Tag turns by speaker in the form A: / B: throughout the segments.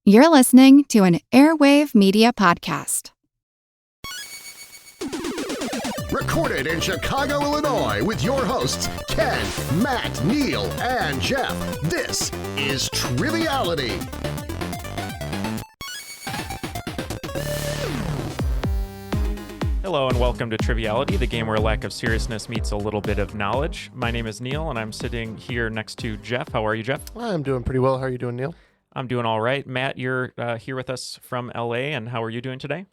A: You're listening to an Airwave Media Podcast.
B: Recorded in Chicago, Illinois, with your hosts, Ken, Matt, Neil, and Jeff. This is Triviality.
C: Hello and welcome to Triviality, the game where a lack of seriousness meets a little bit of knowledge. My name is Neil, and I'm sitting here next to Jeff. How are you, Jeff?
D: I'm doing pretty well. How are you doing, Neil?
C: I'm doing all right. Matt, you're here with us from LA, and how are you doing today?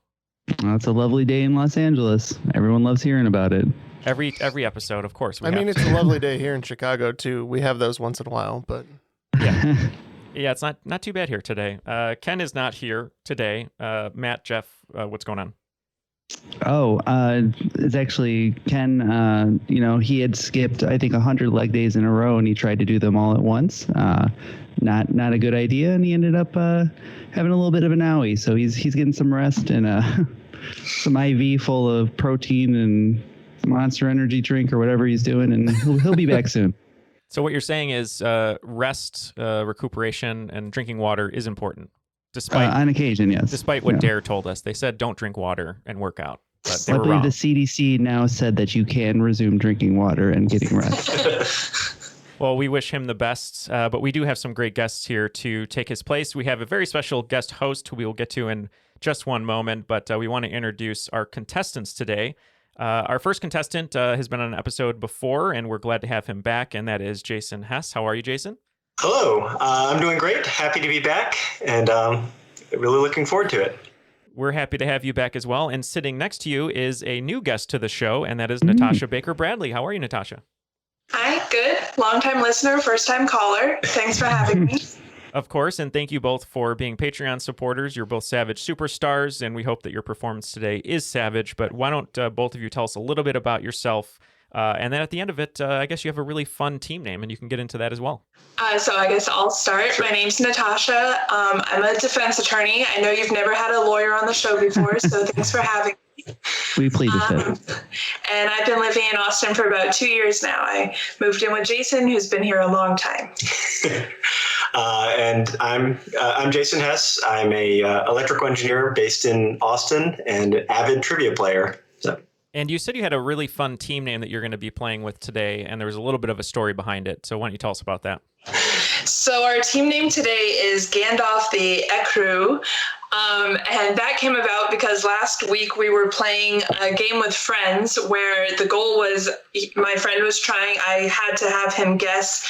E: It's a lovely day in Los Angeles. Everyone loves hearing about it.
C: Every episode, of course.
D: It's a lovely day here in Chicago, too. We have those once in a while, but...
C: Yeah, it's not too bad here today. Ken is not here today. Matt, Jeff, what's going on?
E: It's actually Ken. He had skipped, I think, 100 leg days in a row, and he tried to do them all at once. Not a good idea, and he ended up having a little bit of an owie. So he's getting some rest and some IV full of protein and Monster Energy drink or whatever he's doing, and he'll be back soon.
C: So what you're saying is rest, recuperation, and drinking water is important. Despite
E: on occasion, yes.
C: Despite what Dare told us, they said don't drink water and work out. But they
E: I
C: were
E: believe
C: wrong.
E: the CDC now said that you can resume drinking water and getting rest.
C: Well, we wish him the best, but we do have some great guests here to take his place. We have a very special guest host who we will get to in just one moment, but we want to introduce our contestants today. Our first contestant has been on an episode before, and we're glad to have him back, and that is Jason Hess. How are you, Jason?
F: Hello, I'm doing great. Happy to be back, and really looking forward to it.
C: We're happy to have you back as well. And sitting next to you is a new guest to the show, and that is Natasha Baker Bradley. How are you, Natasha?
G: Hi, good. Long-time listener, first-time caller. Thanks for having me.
C: Of course, and thank you both for being Patreon supporters. You're both Savage superstars, and we hope that your performance today is Savage. But why don't both of you tell us a little bit about yourself? And then at the end of it, I guess you have a really fun team name, and you can get into that as well.
G: So I guess I'll start. My name's Natasha. I'm a defense attorney. I know you've never had a lawyer on the show before, so thanks for having me.
E: We plead the fifth.
G: And I've been living in Austin for about 2 years now. I moved in with Jason, who's been here a long time.
F: And I'm Jason Hess. I'm a electrical engineer based in Austin and an avid trivia player. So.
C: And you said you had a really fun team name that you're going to be playing with today, and there was a little bit of a story behind it. So why don't you tell us about that?
G: So our team name today is Gandalf the Ecru. And that came about because last week we were playing a game with friends where the goal was, my friend was trying, I had to have him guess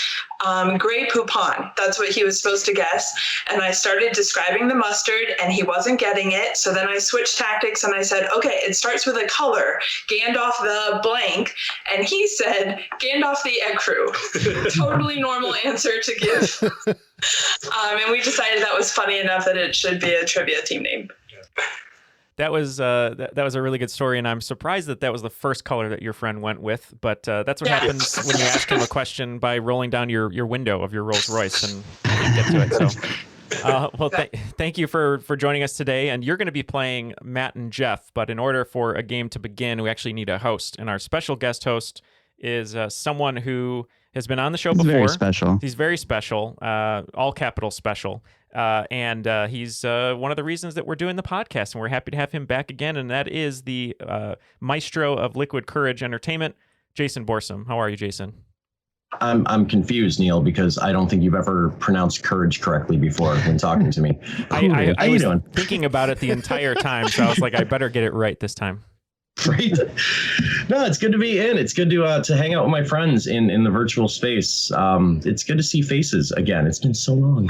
G: Grey Poupon. That's what he was supposed to guess. And I started describing the mustard and he wasn't getting it. So then I switched tactics and I said, okay, it starts with a color, Gandalf the blank. And he said, Gandalf the Ecru. Totally normal answer to give. And we decided that was funny enough that it should be a trivia team name.
C: That was that was a really good story, and I'm surprised that was the first color that your friend went with. But that's what happens when you ask him a question by rolling down your window of your Rolls Royce and you get to it. So, thank you for joining us today. And you're going to be playing Matt and Jeff. But in order for a game to begin, we actually need a host, and our special guest host is someone who has been on the show before.
E: Very special.
C: He's very special, all capital special. And he's one of the reasons that we're doing the podcast, and we're happy to have him back again. And that is the maestro of Liquid Courage Entertainment, Jason Borsom. How are you, Jason?
H: I'm confused, Neil, because I don't think you've ever pronounced courage correctly before when talking to me.
C: I was thinking about it the entire time, so I was like, I better get it right this time.
H: Right? No, it's good to be in. It's good to hang out with my friends in the virtual space. It's good to see faces again. It's been so long.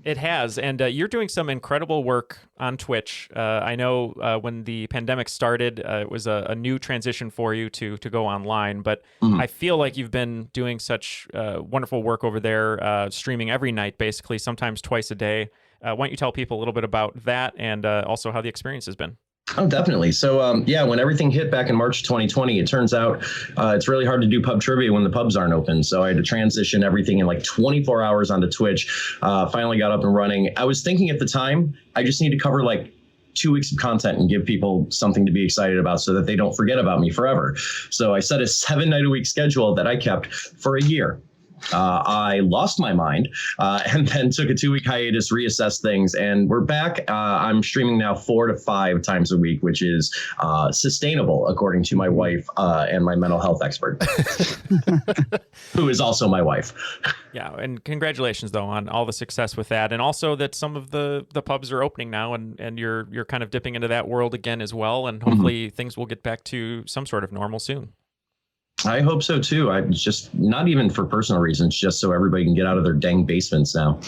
C: It has, and you're doing some incredible work on Twitch. I know when the pandemic started, it was a new transition for you to go online, but I feel like you've been doing such wonderful work over there, streaming every night, basically, sometimes twice a day. Why don't you tell people a little bit about that and also how the experience has been?
H: Oh, definitely. So, when everything hit back in March 2020, it turns out it's really hard to do pub trivia when the pubs aren't open. So I had to transition everything in like 24 hours onto Twitch. Finally got up and running. I was thinking at the time, I just need to cover like 2 weeks of content and give people something to be excited about so that they don't forget about me forever. So I set a 7-night-a-week schedule that I kept for a year. I lost my mind and then took a 2-week hiatus, reassessed things, and we're back. I'm streaming now 4 to 5 times a week, which is sustainable, according to my wife and my mental health expert, who is also my wife.
C: Yeah, and congratulations, though, on all the success with that, and also that some of the pubs are opening now, and you're kind of dipping into that world again as well, and hopefully things will get back to some sort of normal soon.
H: I hope so, too. I just, not even for personal reasons, just so everybody can get out of their dang basements now.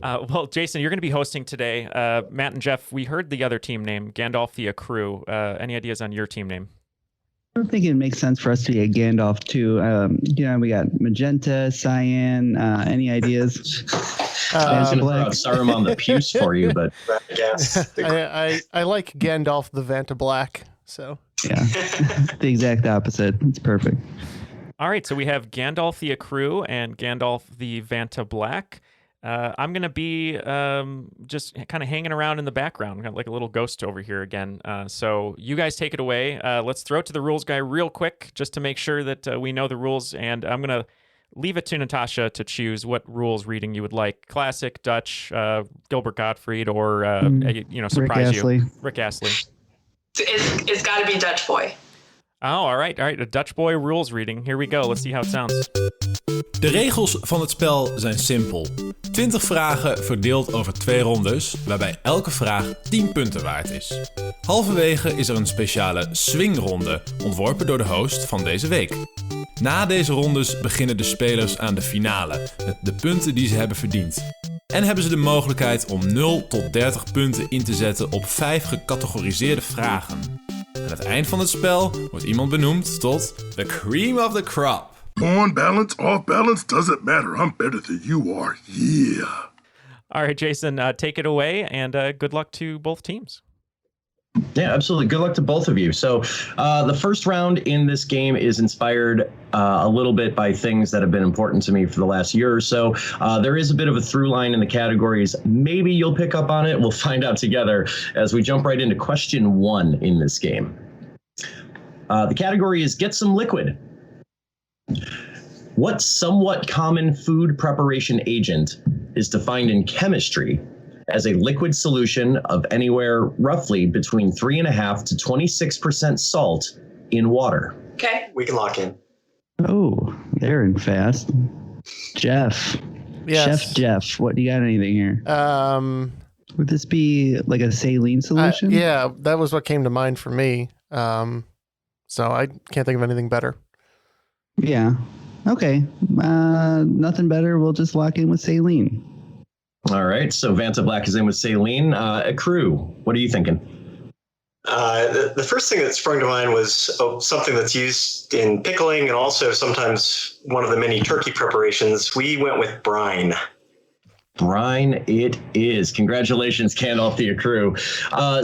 C: Well, Jason, you're going to be hosting today. Matt and Jeff, we heard the other team name, Gandalf the Crew. Any ideas on your team name?
E: I think it makes sense for us to be a Gandalf, too. We got magenta, cyan. Any ideas?
H: I was going to throw out Saruman the Puce for you, but
D: yes. I like Gandalf the Vanta Black, so...
E: Yeah, the exact opposite. It's perfect.
C: All right, so we have Gandalf the Crew and Gandalf the Vanta Black. I'm going to be just kind of hanging around in the background, kind of like a little ghost over here again. So you guys take it away. Let's throw it to the rules guy real quick just to make sure that we know the rules. And I'm going to leave it to Natasha to choose what rules reading you would like. Classic, Dutch, Gilbert Gottfried, or, surprise you. Rick Astley.
G: It's got to be Dutch Boy.
C: Oh, all right. A Dutch Boy rules reading. Here we go. Let's see how it sounds.
I: De regels van het spel zijn simpel. 20 vragen verdeeld over 2 rondes, waarbij elke vraag 10 punten waard is. Halverwege is er een speciale swingronde, ontworpen door de host van deze week. Na deze rondes beginnen de spelers aan de finale, met de punten die ze hebben verdiend. En hebben ze de mogelijkheid om 0 tot 30 punten in te zetten op 5 gecategoriseerde vragen. Aan het eind van het spel wordt iemand benoemd tot the cream of the crop.
J: On balance, off balance, doesn't matter. I'm better than you are. Yeah.
C: All right, Jason, take it away, and good luck to both teams.
H: Yeah, absolutely. Good luck to both of you. So the first round in this game is inspired a little bit by things that have been important to me for the last year or so. There is a bit of a through line in the categories. Maybe you'll pick up on it. We'll find out together as we jump right into question 1 in this game. The category is Get Some Liquid. What somewhat common food preparation agent is defined in chemistry as a liquid solution of anywhere roughly between 3.5% to 26% salt in water?
G: Okay.
F: We can lock in.
E: Oh, Aaron fast. Jeff.
D: Yes.
E: Chef Jeff, what do you got anything here? Would this be like a saline solution?
D: Yeah, that was what came to mind for me. So I can't think of anything better.
E: Yeah. Okay. Nothing better. We'll just lock in with saline.
H: All right. So Vanta Black is in with saline. Crew, what are you thinking?
F: The first thing that sprung to mind was something that's used in pickling and also sometimes one of the many turkey preparations. We went with brine.
H: Brine it is. Congratulations, Gandalf the Crew.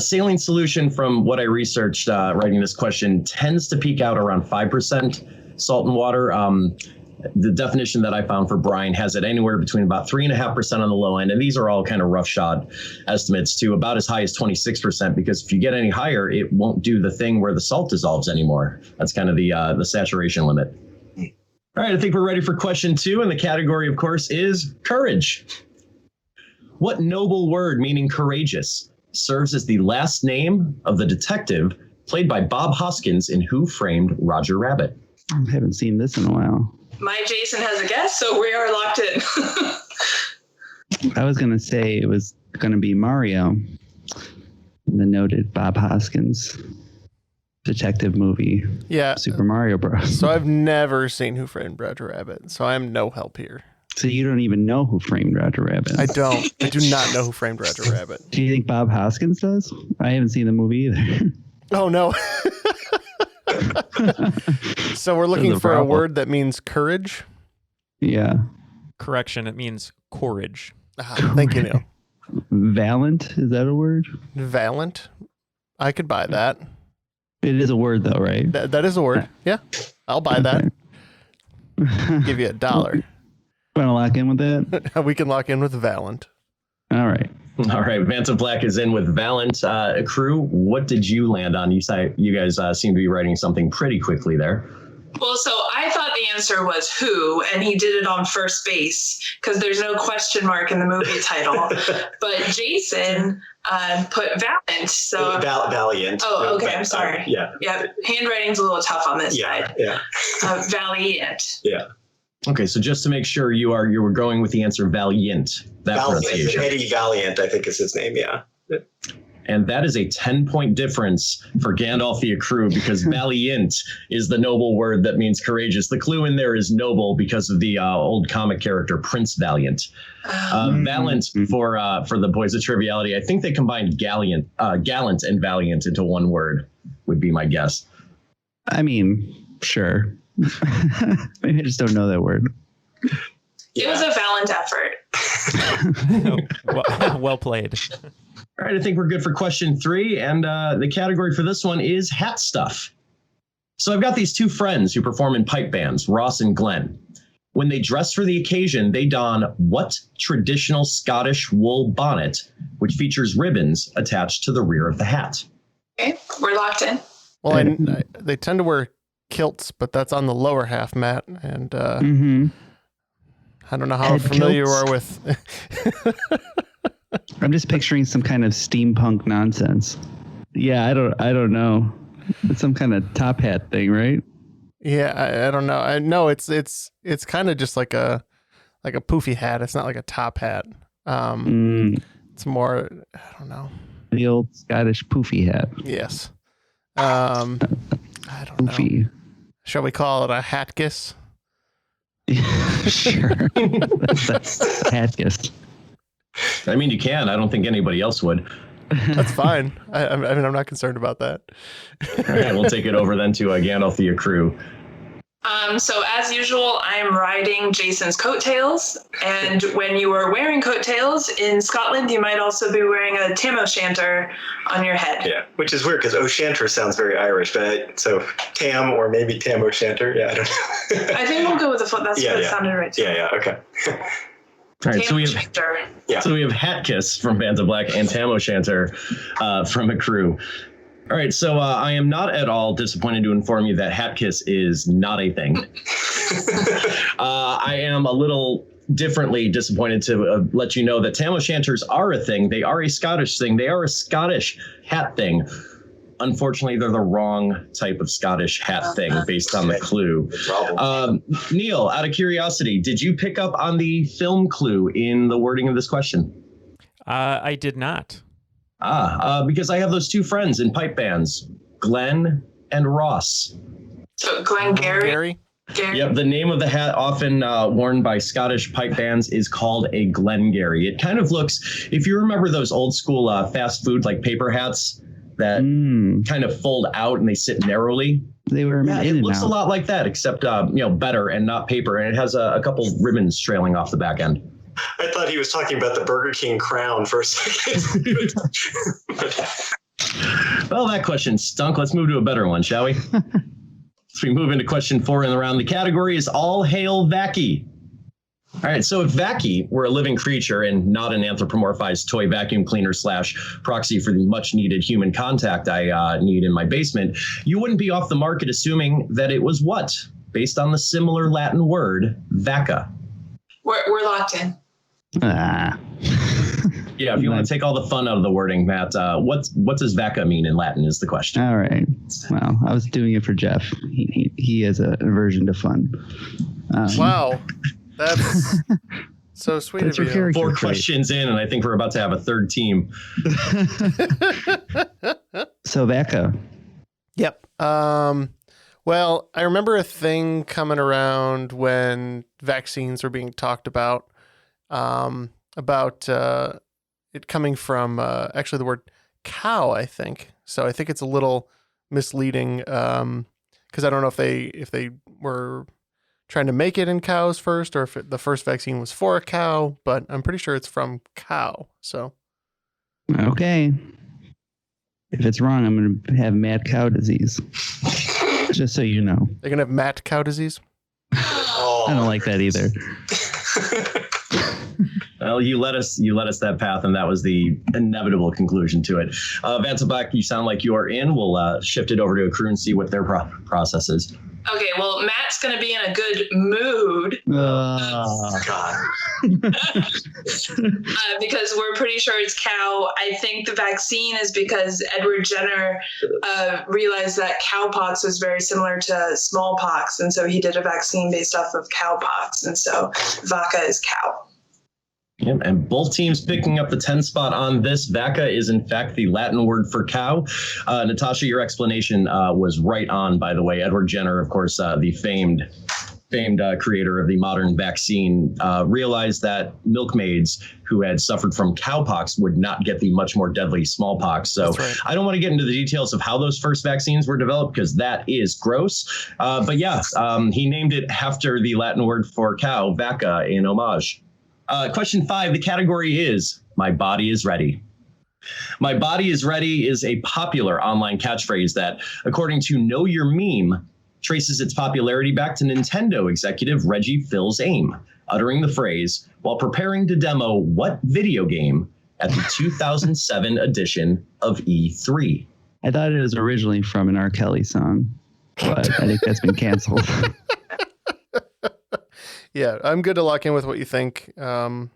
H: Saline solution, from what I researched writing this question, tends to peak out around 5% salt and water. The definition that I found for brine has it anywhere between about 3.5% on the low end. And these are all kind of roughshod estimates to about as high as 26%, because if you get any higher, it won't do the thing where the salt dissolves anymore. That's kind of the saturation limit. All right, I think we're ready for question 2. And the category, of course, is courage. What noble word meaning courageous serves as the last name of the detective played by Bob Hoskins in Who Framed Roger Rabbit?
E: I haven't seen this in a while.
G: My Jason has a guess, so we are locked in.
E: I was going to say it was going to be Mario, the noted Bob Hoskins detective movie.
D: Yeah.
E: Super Mario Bros.
D: So I've never seen Who Framed Roger Rabbit, so I'm no help here.
E: So you don't even know Who Framed Roger Rabbit?
D: I don't. I do not know Who Framed Roger Rabbit.
E: Do you think Bob Hoskins does? I haven't seen the movie either.
D: Oh, no. So we're looking for a word that means courage?
E: Yeah.
C: Correction, it means courage.
D: Thank you, Neil.
E: Valiant, is that a word?
D: Valiant? I could buy that.
E: It is a word, though, right?
D: That is a word. Yeah. I'll buy that. Give you $1.
E: Want to lock in with that?
D: We can lock in with Valiant.
E: All right.
H: All right. Vanta Black is in with Valiant. Crew, what did you land on? You guys seem to be writing something pretty quickly there.
G: Well, so I thought the answer was who, and he did it on first base because there's no question mark in the movie title. But Jason put Valiant. So
F: Valiant.
G: Oh, okay. I'm sorry.
F: Yeah.
G: Handwriting's a little tough on this side.
F: Yeah.
G: Valiant.
F: Yeah.
H: Okay, so just to make sure you were going with the answer Valiant. That pronunciation.
F: Eddie Valiant, I think is his name. Yeah.
H: And that is a 10-point difference for Gandalf the Ecru because valiant is the noble word that means courageous. The clue in there is noble because of the old comic character Prince Valiant. Valiant for the boys of Triviality. I think they combined gallant and valiant into one word would be my guess.
E: I mean, sure. Maybe I just don't know that word.
G: It was a valiant effort.
C: Well played.
H: All right, I think we're good for question 3. And the category for this one is hat stuff. So I've got these two friends who perform in pipe bands, Ross and Glenn. When they dress for the occasion, they don what traditional Scottish wool bonnet, which features ribbons attached to the rear of the hat?
G: Okay, we're locked in.
D: Well, they tend to wear kilts, but that's on the lower half, Matt. And I don't know how familiar you are with.
E: I'm just picturing some kind of steampunk nonsense. Yeah, I don't know. It's some kind of top hat thing, right?
D: Yeah, I don't know. I know it's kind of just like a poofy hat. It's not like a top hat. It's more, I don't know.
E: The old Scottish poofy hat.
D: Yes. I don't know. Shall we call it a hatkiss?
E: Sure. That's hatkiss.
H: I mean, you can. I don't think anybody else would.
D: That's fine. I mean, I'm not concerned about that.
H: All right, we'll take it over then to Gandalf the Ecru.
G: So as usual, I'm riding Jason's coattails. And when you are wearing coattails in Scotland, you might also be wearing a tam o'shanter on your head.
F: Yeah, which is weird because o'shanter sounds very Irish, but so tam or maybe tam o'shanter. Yeah, I don't know.
G: I think we'll go with the foot. That's what it sounded right to me.
F: Yeah, okay.
H: All right, so we have Hat Kiss from Bands of Black and Tam O'Shanter from Ecru. All right, so I am not at all disappointed to inform you that Hat Kiss is not a thing. I am a little differently disappointed to let you know that Tam O'Shanters are a thing. They are a Scottish thing. They are a Scottish hat thing. Unfortunately, they're the wrong type of Scottish hat thing based on the clue. Neil, out of curiosity, did you pick up on the film clue in the wording of this question?
C: I did not.
H: Because I have those two friends in pipe bands, Glenn and Ross.
G: So Glengarry?
H: Yep, the name of the hat often worn by Scottish pipe bands is called a Glengarry. It kind of looks, if you remember those old school fast food like paper hats, that kind of fold out and they sit narrowly.
E: They were
H: it looks a lot like that, except better and not paper, and it has a couple ribbons trailing off the back end.
F: I thought he was talking about the Burger King crown for a second.
H: Well, that question stunk. Let's move to a better one, shall we? So we move into question 4 in the round. The category is All Hail Vacky. All right, so if Vacky were a living creature and not an anthropomorphized toy vacuum cleaner / proxy for the much needed human contact I need in my basement, you wouldn't be off the mark at assuming that it was what? Based on the similar Latin word, vacca.
G: We're locked in.
H: Yeah, if you want to take all the fun out of the wording, Matt, what does vacca mean in Latin is the question.
E: All right. Well, I was doing it for Jeff. He has an aversion to fun.
D: Wow. That's so sweet of you.
H: 4 questions in, and I think we're about to have a third team.
E: So vacca.
D: Yep. Well, I remember a thing coming around when vaccines were being talked about it coming from actually the word cow, I think. So I think it's a little misleading because I don't know if they were trying to make it in cows first or if the first vaccine was for a cow, but I'm pretty sure it's from cow. So.
E: Okay. If it's wrong, I'm going to have mad cow disease. Just so you know.
D: They're going to have mad cow disease?
E: I don't like that either.
H: Well, you led us that path, and that was the inevitable conclusion to it. Vance Black, you sound like you are in. We'll shift it over to Ecru and see what their process is.
G: Okay, well, Matt's going to be in a good mood
F: God.
G: because we're pretty sure it's cow. I think the vaccine is because Edward Jenner realized that cowpox was very similar to smallpox, and so he did a vaccine based off of cowpox, and so vaca is cow.
H: Yep, and both teams picking up the 10 spot on this. Vaca is, in fact, the Latin word for cow. Natasha, your explanation was right on, by the way. Edward Jenner, of course, the famed creator of the modern vaccine, realized that milkmaids who had suffered from cowpox would not get the much more deadly smallpox. So right. I don't want to get into the details of how those first vaccines were developed because that is gross. But yeah, he named it after the Latin word for cow, vaca, in homage. Question 5, the category is My Body is Ready. My Body is Ready is a popular online catchphrase that, according to Know Your Meme, traces its popularity back to Nintendo executive Reggie Fils-Aime, uttering the phrase while preparing to demo what video game at the 2007 edition of E3.
E: I thought it was originally from an R. Kelly song, but I think that's been canceled.
D: Yeah, I'm good to lock in with what you think. I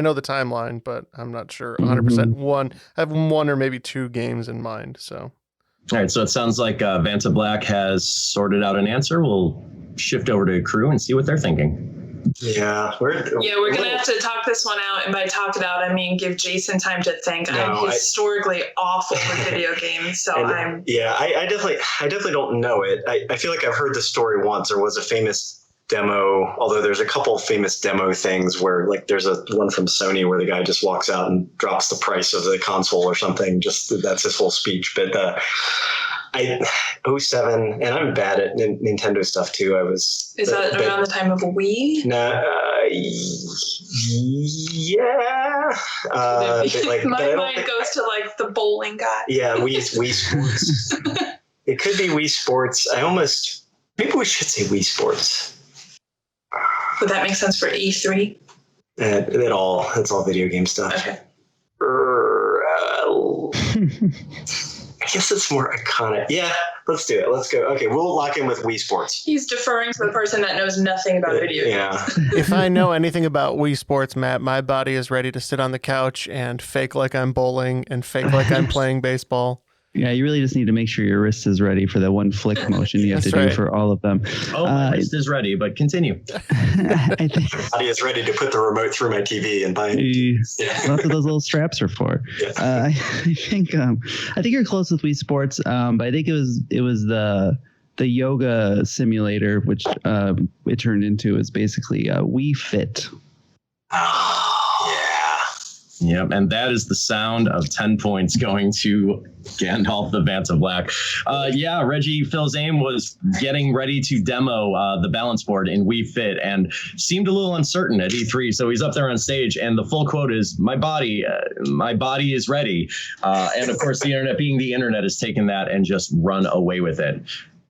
D: know the timeline, but I'm not sure 100%. I have one or maybe two games in mind. So,
H: all right. So it sounds like Vanta Black has sorted out an answer. We'll shift over to crew and see what they're thinking.
F: Yeah,
G: we're gonna have to talk this one out, and by talk it out, I mean give Jason time to think. I'm historically awful with video games, so I definitely don't know it. I feel like I've heard this story once. There was a famous demo, although there's a couple of famous demo things where, like, there's one from Sony where the guy just walks out and drops the price of the console or something. Just that's his whole speech. But 07, and I'm bad at Nintendo stuff too. Is that around the time of Wii? No, yeah. My mind goes to like the bowling guy.
F: Yeah, Wii Sports. It could be Wii Sports. Maybe we should say Wii Sports.
G: Would that make sense for E3?
F: It's all video game stuff. Okay. I guess it's more iconic. Yeah, let's do it. Let's go. Okay, we'll lock in with Wii Sports.
G: He's deferring to the person that knows nothing about video games.
F: Yeah.
D: If I know anything about Wii Sports, Matt, my body is ready to sit on the couch and fake like I'm bowling and fake like I'm playing baseball.
E: Yeah, you really just need to make sure your wrist is ready for that one flick motion you have to do for all of them.
H: Oh, my wrist is ready, but continue.
E: I think
F: my body is ready to put the remote through my TV and buy
E: That's what those little straps are for. Yes. I think you're close with Wii Sports, but I think it was the yoga simulator, which it turned into is basically Wii Fit.
H: Yep, and that is the sound of 10 points going to Gandalf the Vanta Black. Reggie Fils-Aime was getting ready to demo the balance board in Wii Fit and seemed a little uncertain at E3. So he's up there on stage, and the full quote is, my body is ready. And of course, the internet, being the internet, has taken that and just run away with it.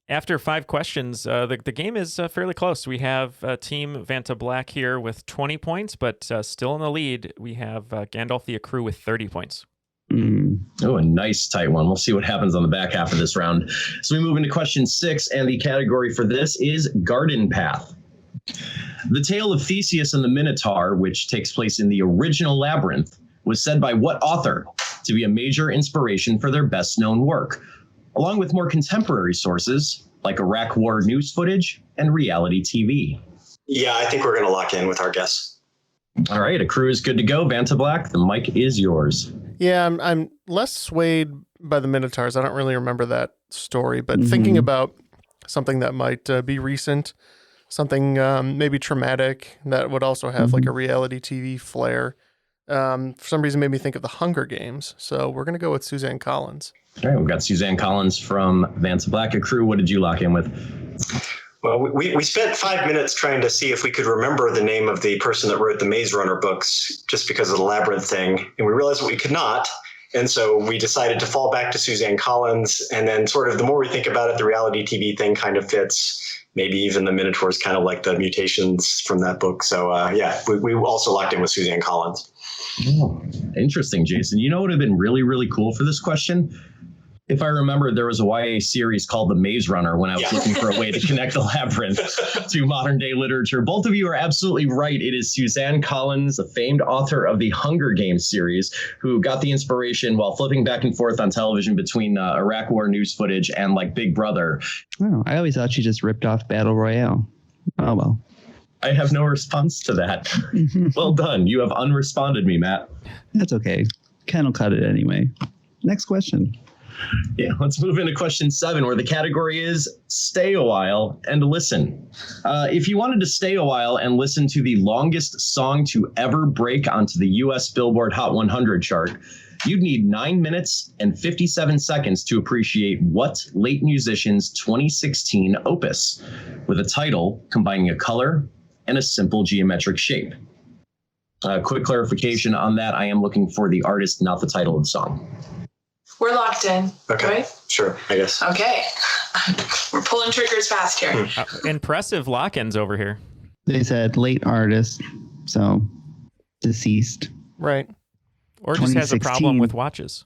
C: After 5 questions, the game is fairly close. We have Team Vanta Black here with 20 points, but still in the lead, we have Gandalf the Accru with 30 points.
H: Oh, a nice tight one. We'll see what happens on the back half of this round. So we move into question 6, and the category for this is Garden Path. The tale of Theseus and the Minotaur, which takes place in the original Labyrinth, was said by what author to be a major inspiration for their best-known work, along with more contemporary sources like Iraq War news footage and reality TV?
F: Yeah, I think we're going to lock in with our guess.
H: All right, a crew is good to go. Vanta Black, the mic is yours.
D: Yeah, I'm less swayed by the Minotaurs. I don't really remember that story, but thinking about something that might be recent, something maybe traumatic that would also have like a reality TV flair, for some reason made me think of the Hunger Games. So we're going to go with Suzanne Collins.
H: All right, we've got Suzanne Collins from Vanta Black. A crew, what did you lock in with?
F: Well, we spent 5 minutes trying to see if we could remember the name of the person that wrote the Maze Runner books just because of the Labyrinth thing. And we realized we could not. And so we decided to fall back to Suzanne Collins. And then sort of the more we think about it, the reality TV thing kind of fits. Maybe even the Minotaurs kind of like the mutations from that book. So, we also locked in with Suzanne Collins.
H: Oh, interesting, Jason. You know what would have been really, really cool for this question? If I remember, there was a YA series called The Maze Runner when I was looking for a way to connect the labyrinth to modern day literature. Both of you are absolutely right. It is Suzanne Collins, the famed author of the Hunger Games series, who got the inspiration while flipping back and forth on television between Iraq War news footage and like Big Brother.
E: Oh, I always thought she just ripped off Battle Royale. Oh, well.
H: I have no response to that. Well done. You have unresponded me, Matt.
E: That's okay. Ken will cut it anyway. Next question.
H: Yeah, let's move into question 7, where the category is stay a while and listen. If you wanted to stay a while and listen to the longest song to ever break onto the U.S. Billboard Hot 100 chart, you'd need 9 minutes and 57 seconds to appreciate What Late Musician's 2016 opus, with a title combining a color and a simple geometric shape. Quick clarification on that, I am looking for the artist, not the title of the song.
G: We're locked in.
F: Okay.
G: Right?
F: Sure, I guess.
G: Okay. We're pulling triggers fast here.
C: Impressive lock-ins over here.
E: They said late artist, so deceased.
D: Right.
C: Or just has a
E: 2016.
C: problem with watches.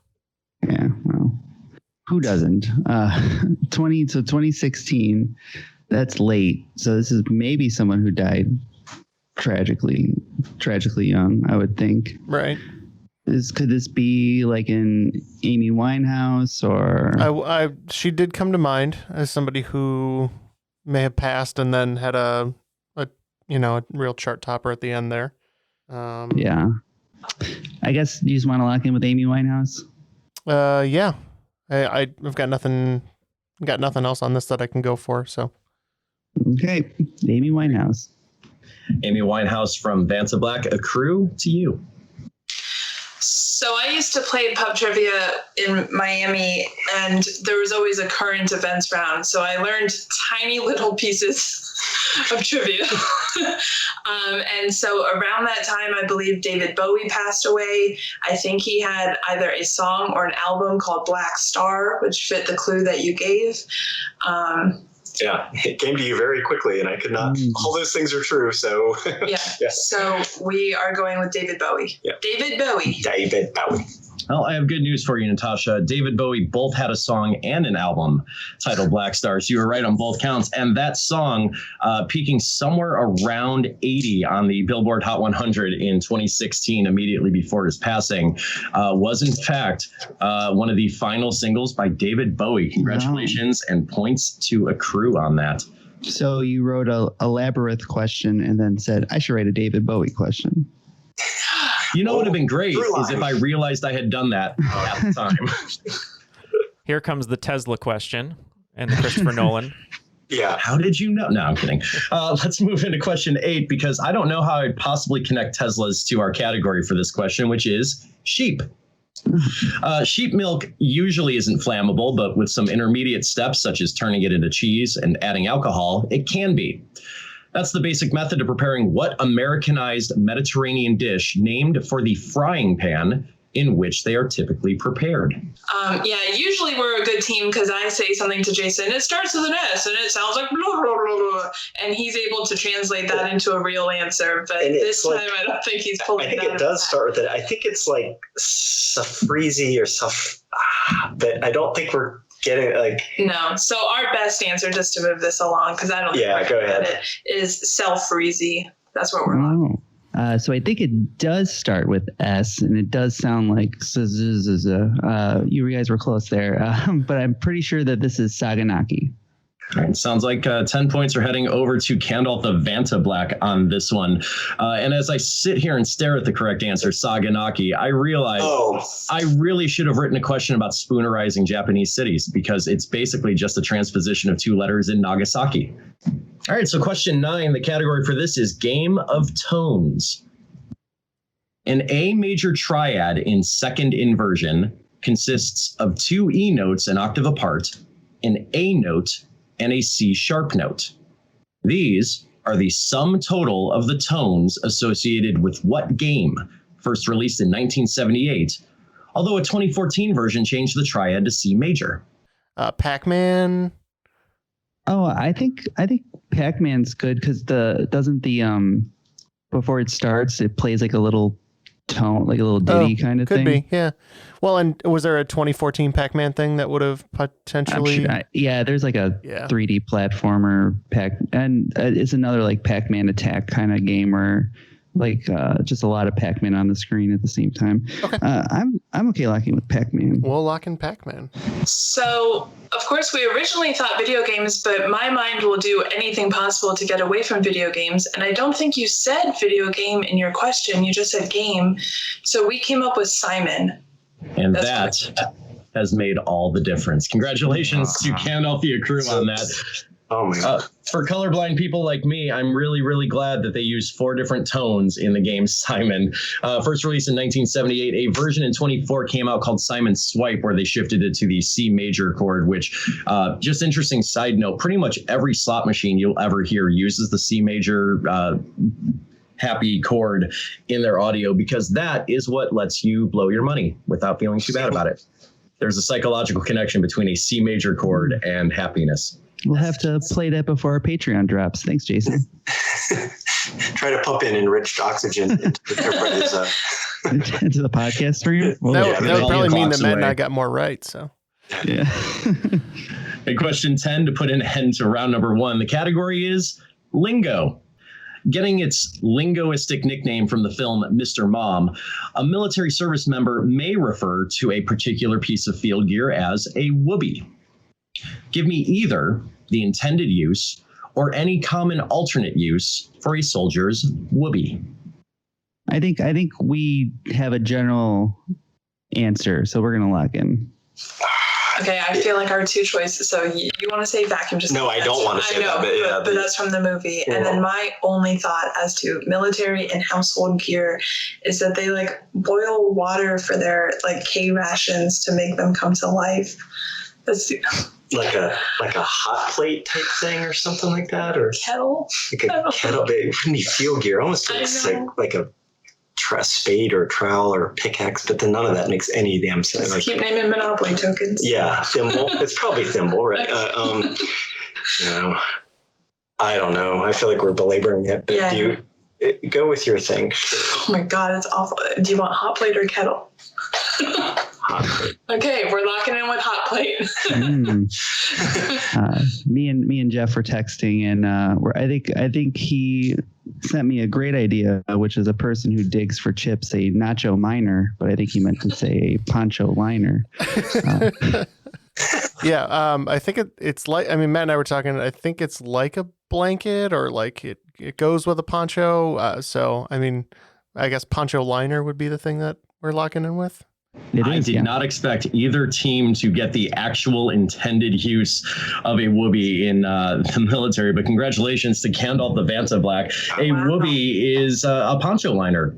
E: Yeah, well, who doesn't? 2016, that's late. So this is maybe someone who died tragically young, I would think.
D: Right.
E: Could this be like an Amy Winehouse or?
D: She did come to mind as somebody who may have passed and then had a real chart topper at the end there.
E: Yeah. I guess you just want to lock in with Amy Winehouse.
D: Yeah. I've got nothing else on this that I can go for. So.
E: Okay, Amy Winehouse.
H: Amy Winehouse from Vanta Black, a crew to you.
G: So I used to play pub trivia in Miami, and there was always a current events round. So I learned tiny little pieces of trivia. And so around that time, I believe David Bowie passed away. I think he had either a song or an album called Black Star, which fit the clue that you gave.
F: Yeah, it came to you very quickly, and I could not. All those things are true, so.
G: Yeah. So we are going with David Bowie.
F: Yeah.
G: David Bowie.
F: David Bowie.
H: Well, I have good news for you, Natasha. David Bowie both had a song and an album titled Black Stars. You were right on both counts. And that song, peaking somewhere around 80 on the Billboard Hot 100 in 2016, immediately before his passing, was in fact one of the final singles by David Bowie. Congratulations, and points to a crew on that.
E: So you wrote a labyrinth question and then said, I should write a David Bowie question.
H: You know what would have been great is if I realized I had done that at the time.
C: Here comes the Tesla question and the Christopher Nolan.
F: Yeah.
H: How did you know? No, I'm kidding. Let's move into question 8, because I don't know how I'd possibly connect Teslas to our category for this question, which is sheep. Sheep milk usually isn't flammable, but with some intermediate steps, such as turning it into cheese and adding alcohol, it can be. That's the basic method of preparing what Americanized Mediterranean dish named for the frying pan in which they are typically prepared?
G: Usually we're a good team because I say something to Jason, it starts with an S and it sounds like blah, blah, blah, blah, and he's able to translate that into a real answer. But this time I don't think he's pulling
F: I think
G: that
F: it does start with it. I think it's like Safrizi or but I don't think we're getting like.
G: No. So our best answer, just to move this along, because I don't think we're
F: go ahead.
G: it, is self-freezy. That's what we're on.
E: So I think it does start with S, and it does sound like you guys were close there, but I'm pretty sure that this is Saganaki.
H: All right, sounds like 10 points are heading over to Candle the Vanta Black on this one. And as I sit here and stare at the correct answer, Saganaki, I realize I really should have written a question about spoonerizing Japanese cities, because it's basically just a transposition of 2 letters in Nagasaki. All right, so question 9, the category for this is Game of Tones. An A major triad in second inversion consists of 2 E notes an octave apart, an A note, and a C sharp note. These are the sum total of the tones associated with what game, first released in 1978, although a 2014 version changed the triad to C major.
D: Pac-Man.
E: Oh, I think Pac-Man's good because before it starts, it plays like a little tone, like a little ditty kind of thing.
D: Could be, yeah. Well, and was there a 2014 Pac-Man thing that would have potentially?
E: Yeah, there's like a 3D platformer and it's another like Pac-Man attack kind of game where like just a lot of Pac-Man on the screen at the same time. Okay. I'm okay locking with Pac-Man.
D: We'll lock in Pac-Man.
G: So, of course, we originally thought video games, but my mind will do anything possible to get away from video games. And I don't think you said video game in your question. You just said game. So we came up with Simon.
H: And that has made all the difference. Congratulations to Gandalf the Crew on that.
F: Oh my God.
H: For colorblind people like me, I'm really, really glad that they used 4 different tones in the game Simon. First released in 1978, a version in 24 came out called Simon Swipe, where they shifted it to the C major chord, which, just interesting side note, pretty much every slot machine you'll ever hear uses the C major happy chord in their audio, because that is what lets you blow your money without feeling too bad about it. There's a psychological connection between a C major chord and happiness.
E: We'll have to play that before our Patreon drops. Thanks, Jason.
F: Try to pump in enriched oxygen into
E: the podcast stream.
D: Well, that would probably mean that Matt and I got more right. So,
E: yeah.
H: And question 10 to put an end to round number 1. The category is lingo. Getting its linguistic nickname from the film Mr. Mom, a military service member may refer to a particular piece of field gear as a whoopee. Give me either the intended use or any common alternate use for a soldier's whoopee.
E: I think we have a general answer, so we're gonna lock in.
G: Okay, I feel like our 2 choices. So you want to say vacuum? Just
F: no, I don't want to say that.
G: But that's from the movie. And then my only thought as to military and household gear is that they like boil water for their like K rations to make them come to life. That's
F: like a hot plate type thing or something like that, or
G: kettle.
F: Like a kettle. It wouldn't be field gear. Almost like a spade or trowel or pickaxe, but then none of that makes any damn sense.
G: Like, keep naming Monopoly tokens.
F: Yeah, thimble. It's probably thimble, right? I don't know. I feel like we're belaboring it, but go with your thing.
G: Oh my God, it's awful. Do you want hot plate or kettle?
F: Hot plate.
G: Okay, we're locking in with hot plate.
E: Me and Jeff were texting, and I think he sent me a great idea, which is a person who digs for chips, a nacho miner, but I think he meant to say a poncho liner.
D: I think it's like, I mean, Matt and I were talking, I think it's like a blanket, or like it goes with a poncho. So, I mean, I guess poncho liner would be the thing that we're locking in with.
H: I did not expect either team to get the actual intended use of a whoopee in the military, but congratulations to Gandalf the Vanta Black. A whoopee is a poncho liner,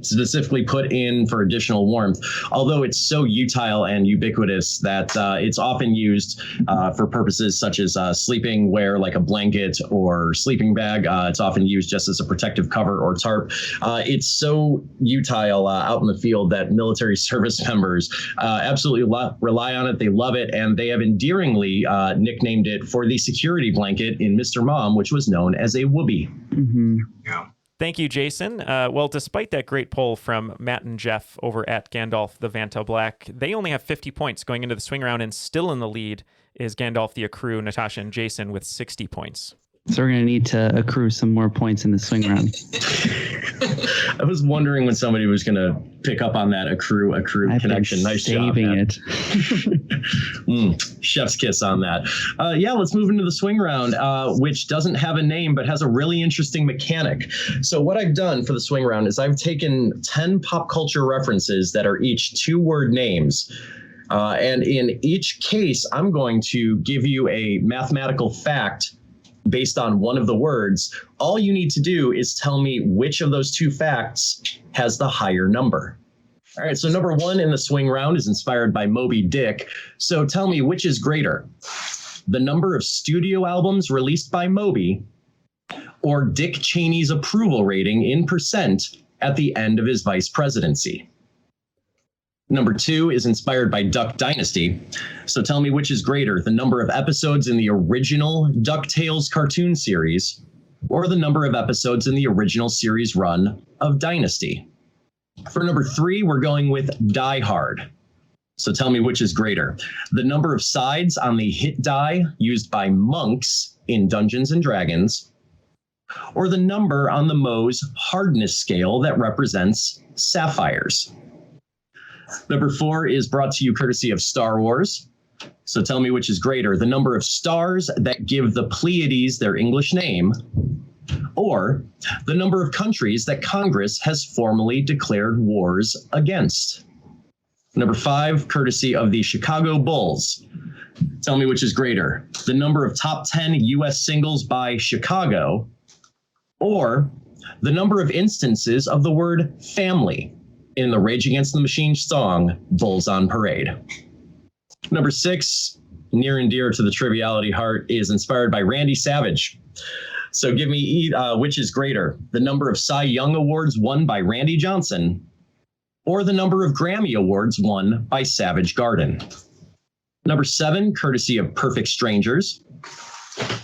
H: specifically put in for additional warmth, although it's so utile and ubiquitous that it's often used for purposes such as sleeping wear, like a blanket or sleeping bag. It's often used just as a protective cover or tarp. It's so utile out in the field that military service members absolutely rely on it. They love it, and they have endearingly nicknamed it for the security blanket in Mr. Mom, which was known as a whoopee.
E: Mm-hmm.
F: Yeah.
C: Thank you, Jason. Well, despite that great poll from Matt and Jeff over at Gandalf the Vanta Black, they only have 50 points going into the swing round, and still in the lead is Gandalf the Accrue, Natasha, and Jason with 60 points.
E: So we're going to need to accrue some more points in the swing round.
H: I was wondering when somebody was going to pick up on that accrue connection. Nice job.
E: Saving it.
H: Chef's kiss on that. Let's move into the swing round, which doesn't have a name, but has a really interesting mechanic. So what I've done for the swing round is I've taken 10 pop culture references that are each 2-word names. And in each case, I'm going to give you a mathematical fact based on one of the words. All you need to do is tell me which of those 2 facts has the higher number. All right, so number 1 in the swing round is inspired by Moby Dick. So tell me, which is greater? The number of studio albums released by Moby, or Dick Cheney's approval rating in percent at the end of his vice presidency? Number 2 is inspired by Duck Dynasty. So tell me, which is greater, the number of episodes in the original DuckTales cartoon series, or the number of episodes in the original series run of Dynasty? For number 3, we're going with Die Hard. So tell me which is greater. The number of sides on the hit die used by monks in Dungeons and Dragons, or the number on the Mohs hardness scale that represents sapphires. Number 4 is brought to you courtesy of Star Wars. So tell me which is greater, the number of stars that give the Pleiades their English name, or the number of countries that Congress has formally declared wars against. Number 5, courtesy of the Chicago Bulls. Tell me which is greater, the number of top 10 U.S. singles by Chicago, or the number of instances of the word family in the Rage Against the Machine song, Bulls on Parade. Number 6, near and dear to the Triviality heart, is inspired by Randy Savage. So give me which is greater, the number of Cy Young Awards won by Randy Johnson, or the number of Grammy Awards won by Savage Garden. Number 7, courtesy of Perfect Strangers.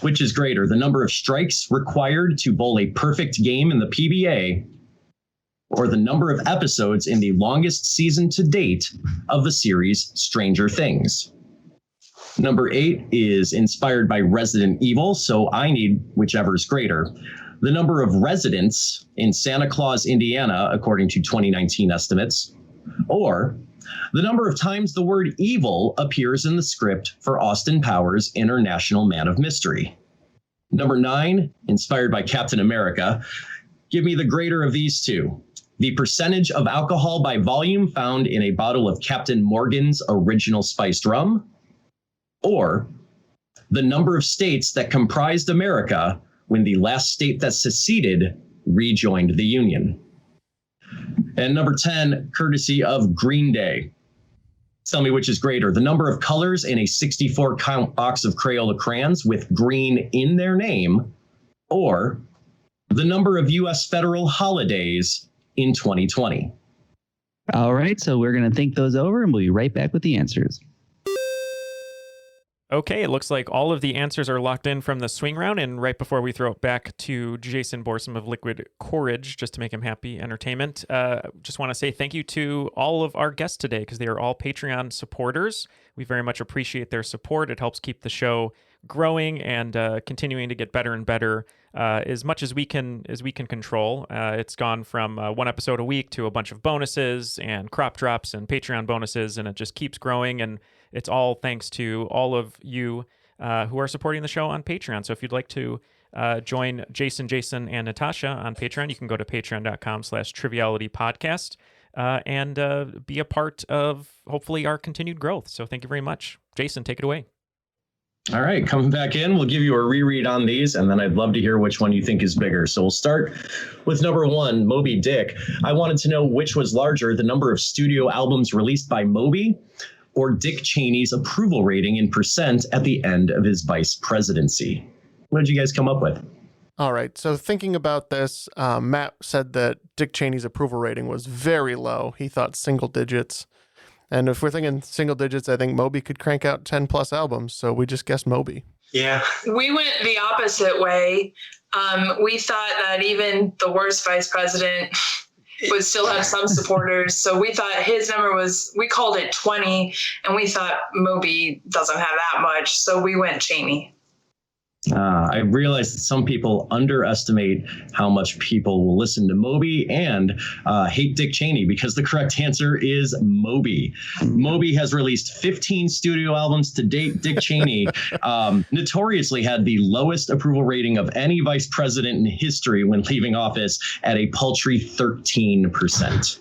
H: Which is greater, the number of strikes required to bowl a perfect game in the PBA, or the number of episodes in the longest season to date of the series Stranger Things? Number 8 is inspired by Resident Evil, so I need whichever is greater. The number of residents in Santa Claus, Indiana, according to 2019 estimates, or the number of times the word evil appears in the script for Austin Powers' International Man of Mystery. Number 9, inspired by Captain America. Give me the greater of these two. The percentage of alcohol by volume found in a bottle of Captain Morgan's original spiced rum, or the number of states that comprised America when the last state that seceded rejoined the Union. And number 10, courtesy of Green Day. Tell me which is greater, the number of colors in a 64 count box of Crayola crayons with green in their name, or the number of U.S. federal holidays in 2020.
E: All right, so we're going to think those over and we'll be right back with the answers.
C: Okay, it looks like all of the answers are locked in from the swing round, and right before we throw it back to Jason Borsom of Liquid Courage, just to make him happy, entertainment, just want to say thank you to all of our guests today, because they are all Patreon supporters. We very much appreciate their support. It helps keep the show growing and continuing to get better and better as much as we can control. It's gone from one episode a week to a bunch of bonuses and crop drops and Patreon bonuses, and it just keeps growing, and it's all thanks to all of you who are supporting the show on Patreon. So if you'd like to join Jason, and Natasha on Patreon, you can go to patreon.com/trivialitypodcast and be a part of, hopefully, our continued growth. So thank you very much. Jason, take it away.
H: All right, coming back in, we'll give you a reread on these, and then I'd love to hear which one you think is bigger. So we'll start with number 1, Moby Dick. I wanted to know which was larger, the number of studio albums released by Moby, or Dick Cheney's approval rating in percent at the end of his vice presidency. What did you guys come up with?
D: All right. So thinking about this, Matt said that Dick Cheney's approval rating was very low. He thought single digits. And if we're thinking single digits, I think Moby could crank out 10 plus albums. So we just guessed Moby.
F: Yeah.
G: We went the opposite way. We thought that even the worst vice president would still have some supporters. So we thought his number we called it 20, and we thought Moby doesn't have that much. So we went Cheney.
H: I realized that some people underestimate how much people will listen to Moby and hate Dick Cheney, because the correct answer is Moby. Moby has released 15 studio albums to date. Dick Cheney notoriously had the lowest approval rating of any vice president in history when leaving office at a paltry 13%.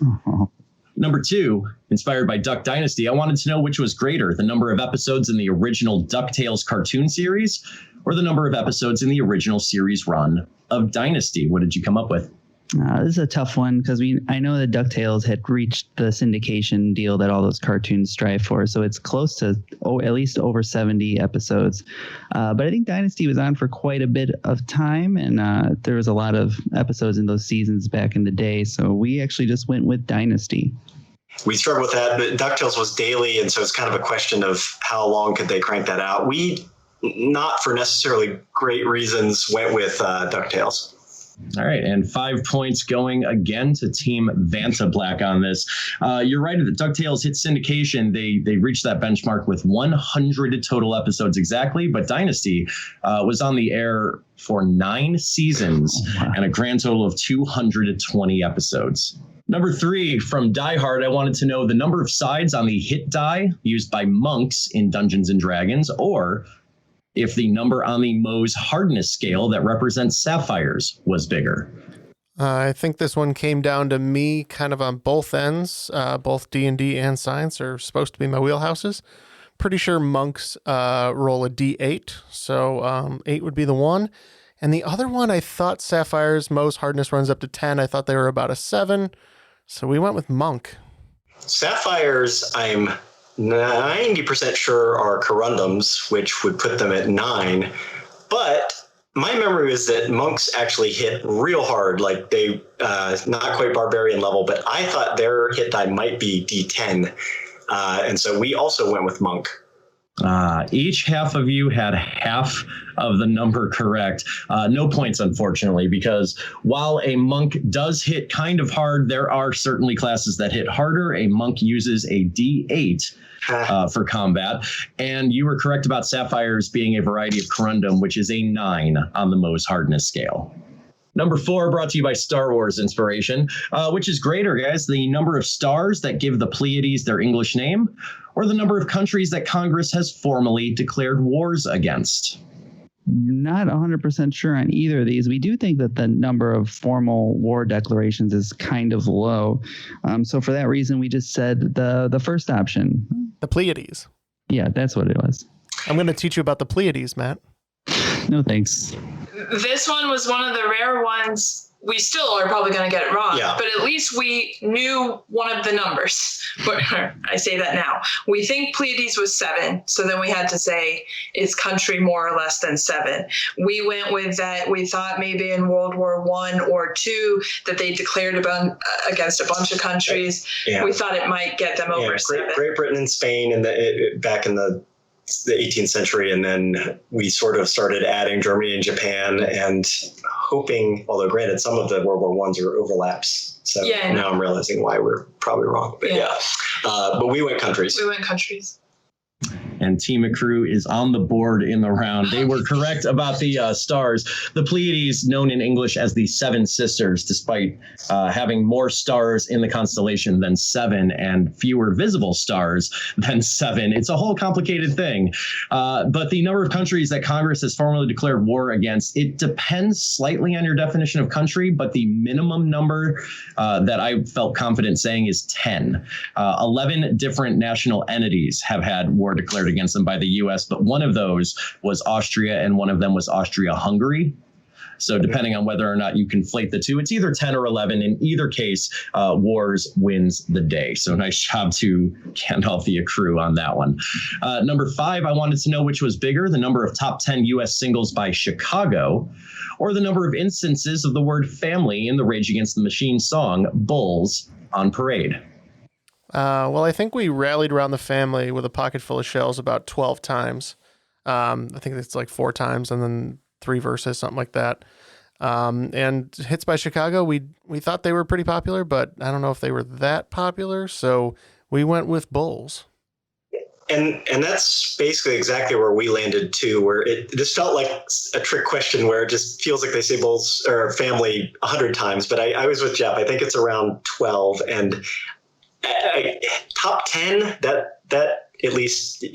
H: Number 2, inspired by Duck Dynasty, I wanted to know which was greater, the number of episodes in the original DuckTales cartoon series, or the number of episodes in the original series run of Dynasty. What did you come up with?
E: This is a tough one, because I know that DuckTales had reached the syndication deal that all those cartoons strive for, so it's close to at least over 70 episodes. But I think Dynasty was on for quite a bit of time, and there was a lot of episodes in those seasons back in the day, so we actually just went with Dynasty.
F: We struggled with that, but DuckTales was daily, and so it's kind of a question of how long could they crank that out. We, not for necessarily great reasons, went with DuckTales.
H: All right, and 5 points going again to Team Vanta Black on this. You're right that DuckTales hit syndication. They reached that benchmark with 100 total episodes exactly, but Dynasty was on the air for 9 seasons and a grand total of 220 episodes. Number 3, from Die Hard, I wanted to know the number of sides on the hit die used by monks in Dungeons & Dragons, or if the number on the Mohs hardness scale that represents sapphires was bigger.
D: I think this one came down to me kind of on both ends. Both D&D and science are supposed to be my wheelhouses. Pretty sure monks roll a D8, so 8 would be the one. And the other one, I thought sapphires, Mohs hardness runs up to 10. I thought they were about a 7, so we went with monk.
F: Sapphires, I'm 90% sure are corundums, which would put them at 9. But my memory is that monks actually hit real hard, like they not quite barbarian level, but I thought their hit die might be D10. And so we also went with monk.
H: Each half of you had half of the number correct. No points, unfortunately, because while a monk does hit kind of hard, there are certainly classes that hit harder. A monk uses a D8 for combat. And you were correct about sapphires being a variety of corundum, which is a 9 on the Mohs hardness scale. Number 4, brought to you by Star Wars inspiration. Which is greater, guys? The number of stars that give the Pleiades their English name, or the number of countries that Congress has formally declared wars against?
E: Not 100% sure on either of these. We do think that the number of formal war declarations is kind of low. So for that reason, we just said the first option.
D: The Pleiades.
E: Yeah, that's what it was.
D: I'm going to teach you about the Pleiades, Matt.
E: No, thanks.
G: This one was one of the rare ones. We still are probably going to get it wrong, but at least we knew one of the numbers. I say that now. We think Pleiades was 7, so then we had to say, is country more or less than 7? We went with that. We thought maybe in World War I or II that they declared against a bunch of countries. Yeah. We thought it might get them over 7.
F: Great Britain and Spain back in the 18th century, and then we sort of started adding Germany and Japan and hoping, although granted some of the World War I's are overlaps, so now I'm realizing why we're probably wrong, but but we went countries.
H: And Team Accrue is on the board in the round. They were correct about the stars. The Pleiades, known in English as the Seven Sisters, despite having more stars in the constellation than 7 and fewer visible stars than 7. It's a whole complicated thing. But the number of countries that Congress has formally declared war against, it depends slightly on your definition of country, but the minimum number that I felt confident saying is 10. 11 different national entities have had war declared against them by the U.S., but one of those was Austria, and one of them was Austria-Hungary. So depending on whether or not you conflate the two, it's either 10 or 11. In either case, wars wins the day. So nice job to Gandalf the Accrue on that one. Number 5, I wanted to know which was bigger, the number of top 10 U.S. singles by Chicago, or the number of instances of the word family in the Rage Against the Machine song Bulls on Parade.
D: Well, I think we rallied around the family with a pocket full of shells about 12 times. I think it's like 4 times and then 3 verses, something like that. And Hits by Chicago, we thought they were pretty popular, but I don't know if they were that popular. So we went with Bulls.
F: And that's basically exactly where we landed too, where this felt like a trick question where it just feels like they say Bulls or family 100 times. But I was with Jeff. I think it's around 12, and top 10, that at least,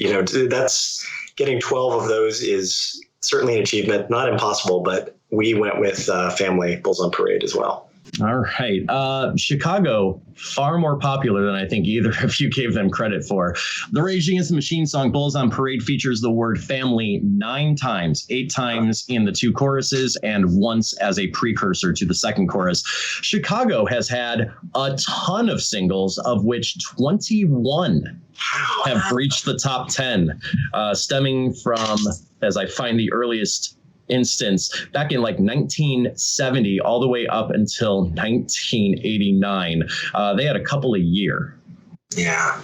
F: that's getting 12 of those is certainly an achievement, not impossible, but we went with family Bulls on Parade as well.
H: All right. Chicago, far more popular than I think either of you gave them credit for. The Rage Against the Machine song Bulls on Parade features the word family 9 times, 8 times in the 2 choruses and once as a precursor to the second chorus. Chicago has had a ton of singles, of which 21 have reached the top 10, stemming from, as I find the earliest instance, back in like 1970 all the way up until 1989. They had a couple a year.
F: Yeah.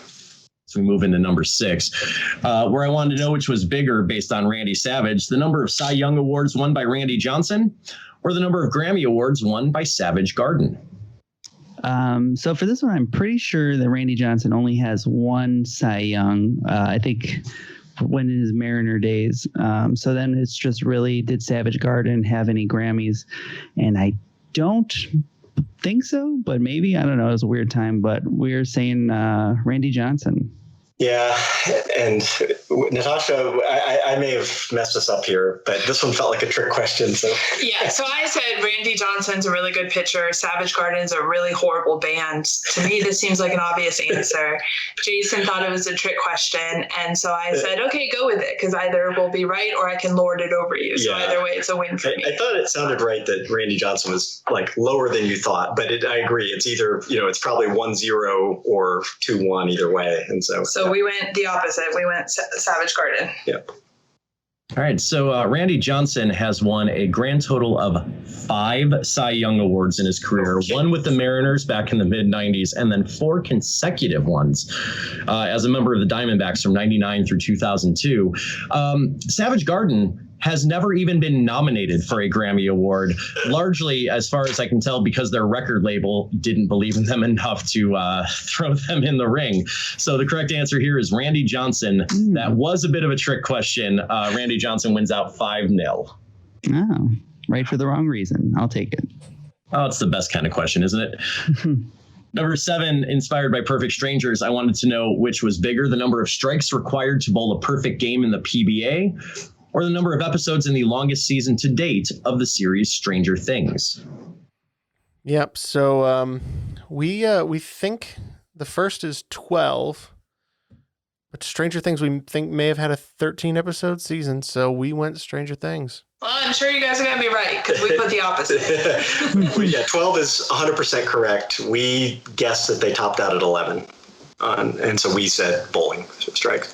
H: So we move into number 6, where I wanted to know which was bigger based on Randy Savage, the number of Cy Young Awards won by Randy Johnson, or the number of Grammy Awards won by Savage Garden?
E: So for this one, I'm pretty sure that Randy Johnson only has one Cy Young. I think when in his Mariner days. So then it's just really, did Savage Garden have any Grammys? And I don't think so, but maybe, I don't know. It was a weird time, but we're saying Randy Johnson.
F: Yeah, and Natasha, I may have messed this up here, but this one felt like a trick question. So
G: yeah, so I said Randy Johnson's a really good pitcher. Savage Garden's a really horrible band. To me, this seems like an obvious answer. Jason thought it was a trick question, and so I said, okay, go with it, because either we'll be right or I can lord it over you. So either way, it's a win for me.
F: I thought it sounded right that Randy Johnson was like lower than you thought, but I agree. It's either, it's probably 1-0 or 2-1 either way, and so
G: we went the opposite. We went Savage Garden.
F: Yep.
H: All right, so Randy Johnson has won a grand total of 5 Cy Young Awards in his career, one with the Mariners back in the mid-'90s, and then 4 consecutive ones as a member of the Diamondbacks from 99 through 2002. Savage Garden has never even been nominated for a Grammy Award, largely, as far as I can tell, because their record label didn't believe in them enough to throw them in the ring. So the correct answer here is Randy Johnson. That was a bit of a trick question. Randy Johnson wins out 5-0.
E: Oh, right for the wrong reason. I'll take it.
H: Oh, it's the best kind of question, isn't it? Number 7, inspired by Perfect Strangers, I wanted to know which was bigger, the number of strikes required to bowl a perfect game in the PBA, or the number of episodes in the longest season to date of the series Stranger Things.
D: Yep. So we think the first is 12, but Stranger Things we think may have had a 13-episode season, so we went Stranger Things.
G: Well, I'm sure you guys are going to be right, because we put the opposite.
F: Yeah, 12 is 100% correct. We guessed that they topped out at 11, and so we said bowling strikes.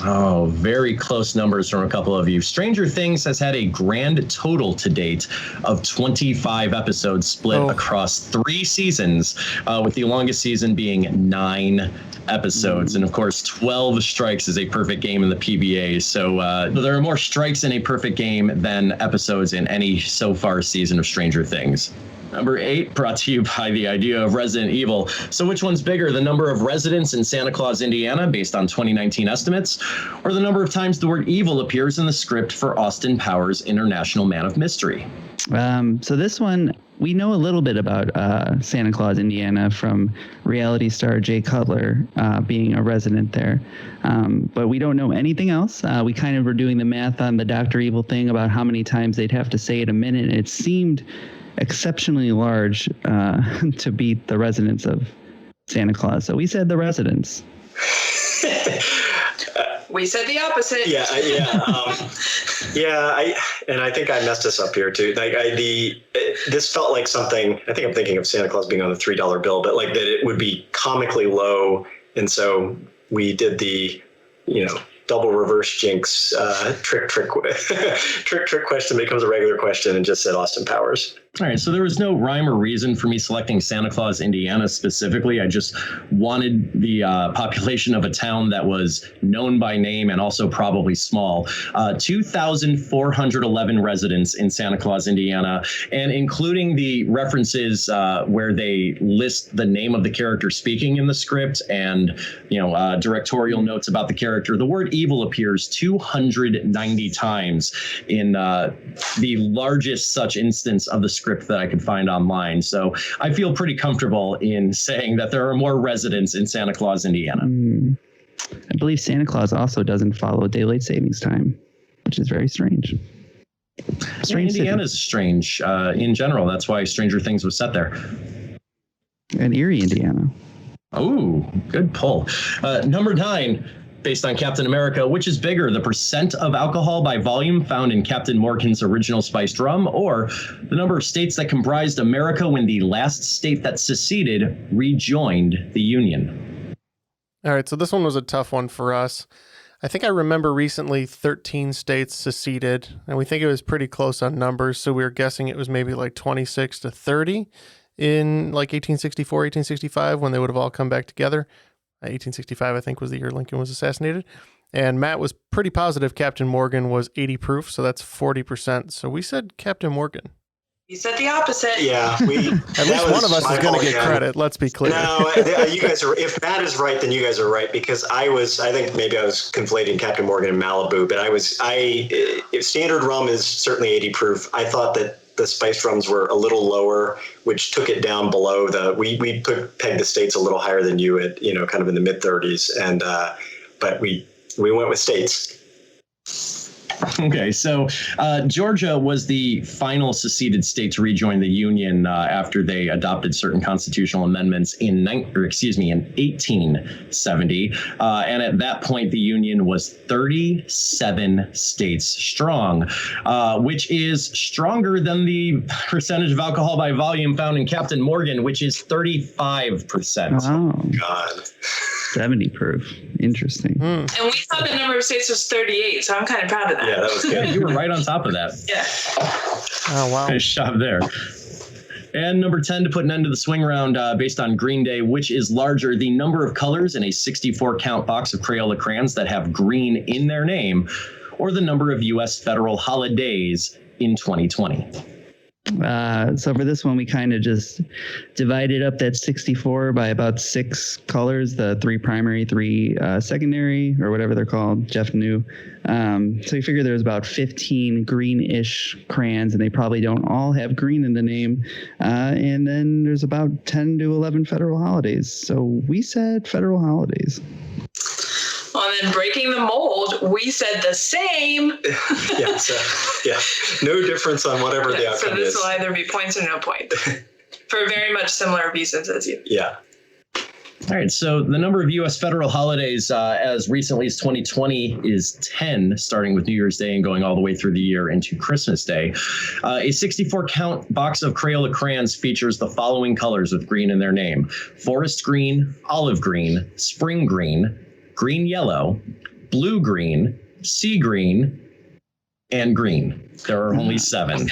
H: Oh, very close numbers from a couple of you. Stranger Things has had a grand total to date of 25 episodes split across 3 seasons, with the longest season being 9 episodes. And of course, 12 strikes is a perfect game in the PBA. So there are more strikes in a perfect game than episodes in any so far season of Stranger Things. Number 8, brought to you by the idea of Resident Evil. So which one's bigger, the number of residents in Santa Claus, Indiana, based on 2019 estimates, or the number of times the word evil appears in the script for Austin Powers' International Man of Mystery?
E: So this one, we know a little bit about Santa Claus, Indiana, from reality star Jay Cutler being a resident there. But we don't know anything else. We kind of were doing the math on the Dr. Evil thing about how many times they'd have to say it a minute. And it seemed exceptionally large to beat the residents of Santa Claus. So we said the residents.
G: We said the opposite.
F: Yeah. I think I messed this up here too. This felt like something. I think I'm thinking of Santa Claus being on the $3 bill, but like that it would be comically low, and so we did the, double reverse jinx trick question becomes a regular question and just said Austin Powers.
H: All right, so there was no rhyme or reason for me selecting Santa Claus, Indiana specifically. I just wanted the population of a town that was known by name and also probably small. 2,411 residents in Santa Claus, Indiana, and including the references where they list the name of the character speaking in the script and, directorial notes about the character. The word evil appears 290 times in the largest such instance of the script that I could find online. So I feel pretty comfortable in saying that there are more residents in Santa Claus, Indiana.
E: I believe Santa Claus also doesn't follow daylight savings time, which is very strange.
H: Indiana is strange in general. That's why Stranger Things was set there.
E: And Erie, Indiana.
H: Oh, good pull. Number 9. Based on Captain America, which is bigger, the percent of alcohol by volume found in Captain Morgan's original spiced rum, or the number of states that comprised America when the last state that seceded rejoined the Union?
D: All right, so this one was a tough one for us. I think I remember recently 13 states seceded, and we think it was pretty close on numbers, so we were guessing it was maybe like 26 to 30 in like 1864, 1865, when they would have all come back together. 1865, I think, was the year Lincoln was assassinated. And Matt was pretty positive Captain Morgan was 80 proof, so that's 40%. So we said Captain Morgan.
G: You said the opposite.
F: Yeah,
D: At least one of us is going to get credit. Let's be clear.
F: No, you guys are. If Matt is right, then you guys are right, because I think maybe I was conflating Captain Morgan and Malibu, but if standard rum is certainly 80 proof. I thought that the spiced rums were a little lower, which took it down below we pegged the states a little higher than you at, kind of in the mid 30s, and but we went with states.
H: Okay, so Georgia was the final seceded state to rejoin the Union after they adopted certain constitutional amendments in 1870. And at that point, the Union was 37 states strong, which is stronger than the percentage of alcohol by volume found in Captain Morgan, which is 35%.
E: Wow.
F: God.
E: 70 proof. Interesting.
G: And we thought the number of states was 38, so I'm kind of proud of that.
F: Yeah, that was good.
H: You were right on top of that.
G: Yeah.
D: Oh, wow.
H: Nice job there. And number 10, to put an end to the swing round based on Green Day, which is larger, the number of colors in a 64-count box of Crayola crayons that have green in their name, or the number of U.S. federal holidays in 2020?
E: So for this one, we kind of just divided up that 64 by about 6 colors, the 3 primary, 3 secondary, or whatever they're called. Jeff knew. So we figured there was about 15 greenish crayons, and they probably don't all have green in the name. And then there's about 10 to 11 federal holidays. So we said federal holidays.
G: Well, and then breaking the mold, we said the same.
F: No difference on whatever the outcome is.
G: So this will either be points or no points for very much similar reasons as you.
F: Yeah.
H: All right, so the number of U.S. federal holidays as recently as 2020 is 10, starting with New Year's Day and going all the way through the year into Christmas Day. A 64-count box of Crayola crayons features the following colors with green in their name: forest green, olive green, spring green, green yellow, blue green, sea green, and green. There are only 7.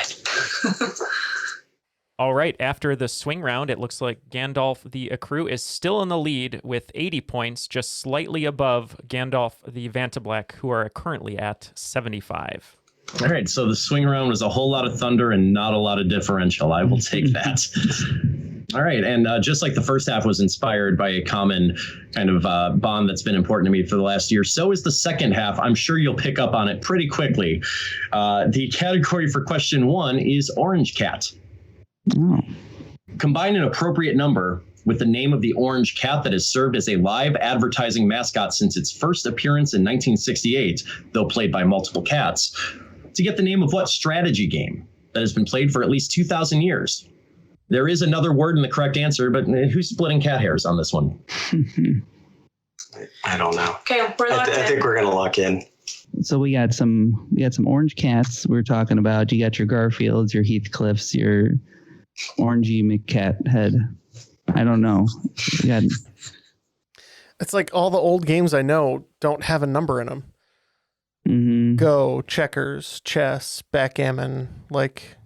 C: All right, after the swing round, it looks like Gandalf the Ecru is still in the lead with 80 points, just slightly above Gandalf the Vantablack, who are currently at 75.
H: All right, so the swing round was a whole lot of thunder and not a lot of differential. I will take that. All right, and just like the first half was inspired by a common kind of bond that's been important to me for the last year, so is the second half. I'm sure you'll pick up on it pretty quickly. The category for question 1 is Orange Cat.
E: Oh.
H: Combine an appropriate number with the name of the orange cat that has served as a live advertising mascot since its first appearance in 1968, though played by multiple cats, to get the name of what strategy game that has been played for at least 2,000 years? There is another word in the correct answer, but who's splitting cat hairs on this one?
F: I don't know.
G: Okay, we're locked in.
F: I think we're going to lock in.
E: So we got some orange cats we were talking about. You got your Garfields, your Heathcliffs, your Orangey McCat head. I don't know.
D: It's like all the old games I know don't have a number in them.
E: Mm-hmm.
D: Go, checkers, chess, backgammon, like.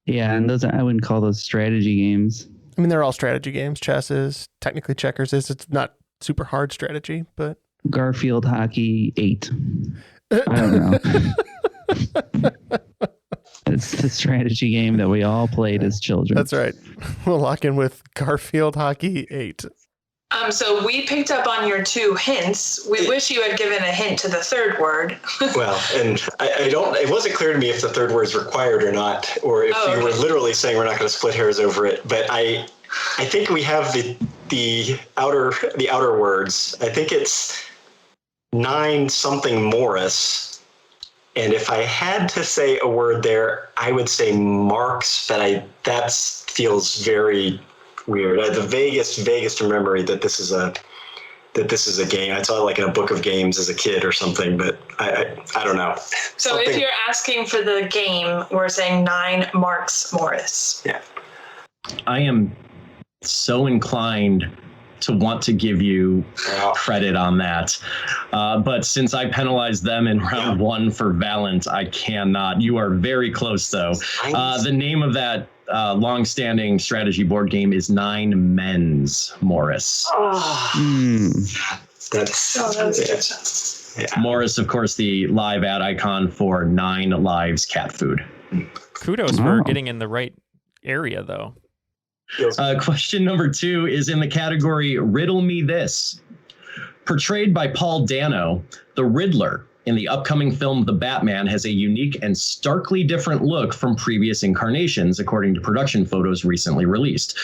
E: Yeah, and those I wouldn't call those strategy games.
D: I mean, they're all strategy games. Chess is, technically checkers is. It's not super hard strategy, but.
E: Garfield Hockey 8. I don't know. It's the strategy game that we all played as children.
D: That's right. We'll lock in with Garfield Hockey 8.
G: So we picked up on your 2 hints. We wish you had given a hint to the third word.
F: Well, and it wasn't clear to me if the third word is required or not, or if you were literally saying we're not going to split hairs over it. But I think we have the outer words. I think it's 9 something Morris. And if I had to say a word there, I would say Marx, but that feels very weird. I have the vaguest memory that this is a game. I saw it like in a book of games as a kid or something, but I don't know.
G: So if you're asking for the game, we're saying 9 Marx Morris.
F: Yeah.
H: I am so inclined to want to give you credit on that. But since I penalized them in round 1 for Valent, I cannot. You are very close, though. The name of that long-standing strategy board game is 9 Men's Morris. Morris, of course, the live ad icon for 9 Lives cat food.
C: Kudos for getting in the right area, though.
H: Question number 2 is in the category Riddle Me This. Portrayed by Paul Dano, the Riddler in the upcoming film The Batman has a unique and starkly different look from previous incarnations, according to production photos recently released,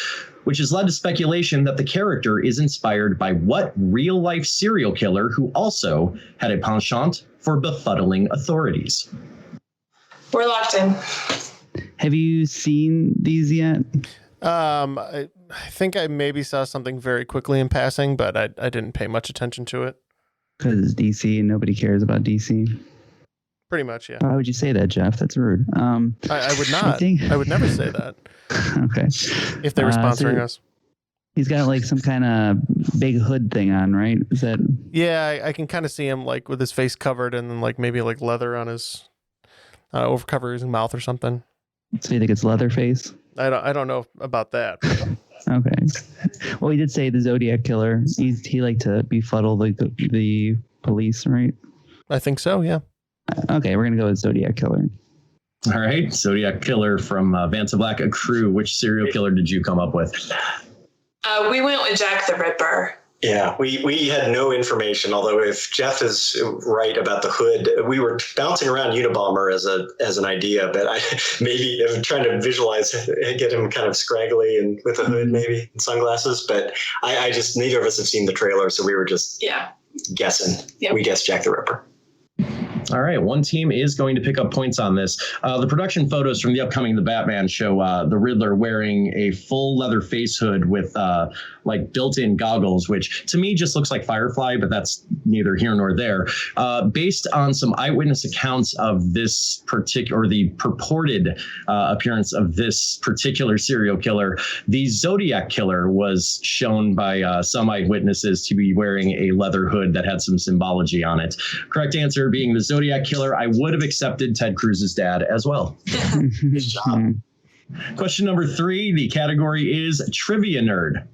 H: which has led to speculation that the character is inspired by what real-life serial killer who also had a penchant for befuddling authorities?
G: We're locked in.
E: Have you seen these yet?
D: I think I maybe saw something very quickly in passing, but I didn't pay much attention to it.
E: Because it's DC and nobody cares about DC.
D: Pretty much, yeah.
E: Why would you say that, Jeff? That's rude.
D: I would not. I would never say that.
E: Okay.
D: If they were sponsoring us.
E: He's got like some kind of big hood thing on, right? Is that?
D: Yeah, I can kind of see him like with his face covered and then like maybe like leather on his overcover his mouth or something.
E: So you think it's Leatherface?
D: I don't know about that.
E: Okay. Well, he did say the Zodiac Killer. He liked to befuddle the police, right?
D: I think so. Yeah.
E: Okay, we're gonna go with Zodiac Killer.
H: All right, Zodiac Killer from Vanta Black, a crew. Which serial killer did you come up with?
G: We went with Jack the Ripper.
F: Yeah, we had no information, although if Jeff is right about the hood, we were bouncing around Unabomber as an idea, but maybe I'm trying to visualize, get him kind of scraggly and with a hood maybe and sunglasses, but I just, neither of us have seen the trailer, so we were just guessing. Yep. We guessed Jack the Ripper.
H: All right, one team is going to pick up points on this. The production photos from the upcoming The Batman show the Riddler wearing a full leather face hood with like built-in goggles, which to me just looks like Firefly, but that's neither here nor there. Based on some eyewitness accounts of this particular, or the purported appearance of this particular serial killer, the Zodiac Killer was shown by some eyewitnesses to be wearing a leather hood that had some symbology on it. Correct answer being the Zodiac Killer. I would have accepted Ted Cruz's dad as well. Good job. Question number 3, the category is Trivia Nerd.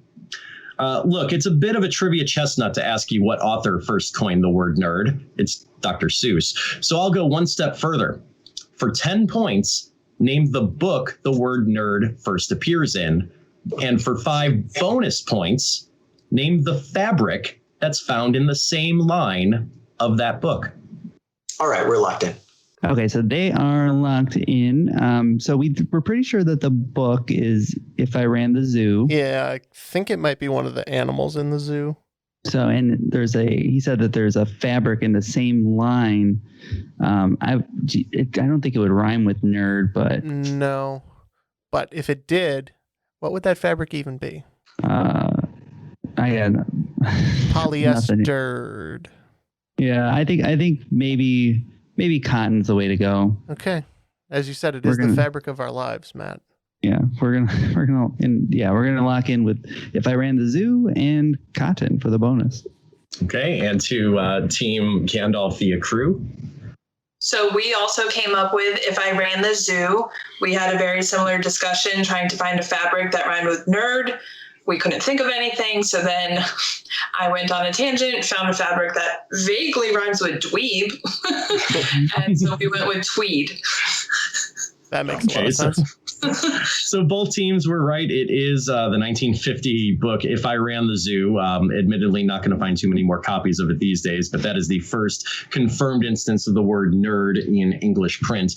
H: Look, it's a bit of a trivia chestnut to ask you what author first coined the word nerd. It's Dr. Seuss. So I'll go one step further. For 10 points, name the book the word nerd first appears in. And for 5 bonus points, name the fabric that's found in the same line of that book.
F: All right, we're locked in.
E: Okay, so they are locked in. So we're pretty sure that the book is If I Ran the Zoo.
D: Yeah, I think it might be one of the animals in the zoo.
E: So, and he said that there's a fabric in the same line. I don't think it would rhyme with nerd, but.
D: No, but if it did, what would that fabric even be? Polyester.
E: Yeah, I think maybe cotton's the way to go.
D: Okay, as you said, it is the fabric of our lives, Matt.
E: Yeah, we're gonna lock in with If I Ran the Zoo and cotton for the bonus.
H: Okay, and to Team Gandalf the crew.
G: So we also came up with If I Ran the Zoo. We had a very similar discussion trying to find a fabric that rhymed with nerd. We couldn't think of anything, so then I went on a tangent, found a fabric that vaguely rhymes with dweeb, and so we went with tweed.
D: That makes a lot of sense.
H: So both teams were right. It is the 1950 book, If I Ran the Zoo. Admittedly, not going to find too many more copies of it these days, but that is the first confirmed instance of the word nerd in English print.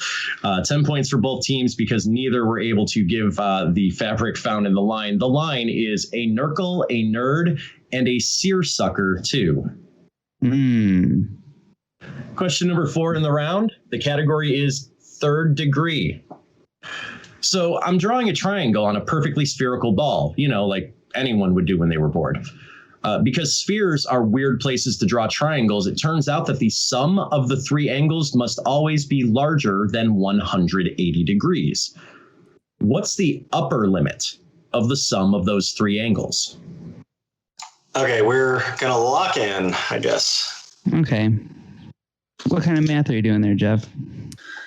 H: 10 points for both teams because neither were able to give the fabric found in the line. The line is a nurgle, a nerd, and a seersucker too. Question number 4 in the round. The category is third degree. So I'm drawing a triangle on a perfectly spherical ball, like anyone would do when they were bored. Because spheres are weird places to draw triangles, it turns out that the sum of the 3 angles must always be larger than 180 degrees. What's the upper limit of the sum of those 3 angles?
F: Okay, we're going to lock in, I guess.
E: Okay. What kind of math are you doing there, Jeff?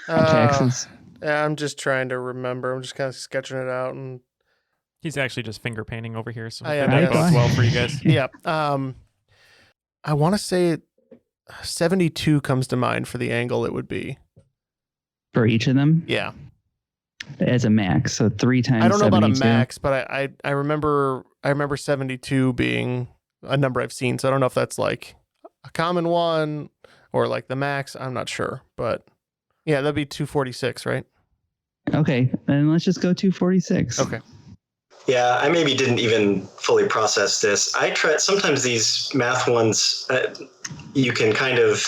E: Taxes?
D: I'm just trying to remember. I'm just kind of sketching it out, and
C: he's actually just finger painting over here, so
D: that
C: bodes well for you guys.
D: Yeah. I want to say 72 comes to mind for the angle it would be.
E: For each of them?
D: Yeah.
E: As a max, so 3 times.
D: I don't know
E: 72.
D: about a max, but I remember 72 being a number I've seen. So I don't know if that's like a common one or like the max. I'm not sure, but yeah, that'd be 246, right?
E: Okay, then let's just go 246.
D: Okay.
F: Yeah, I maybe didn't even fully process this. I tried, sometimes these math ones, you can kind of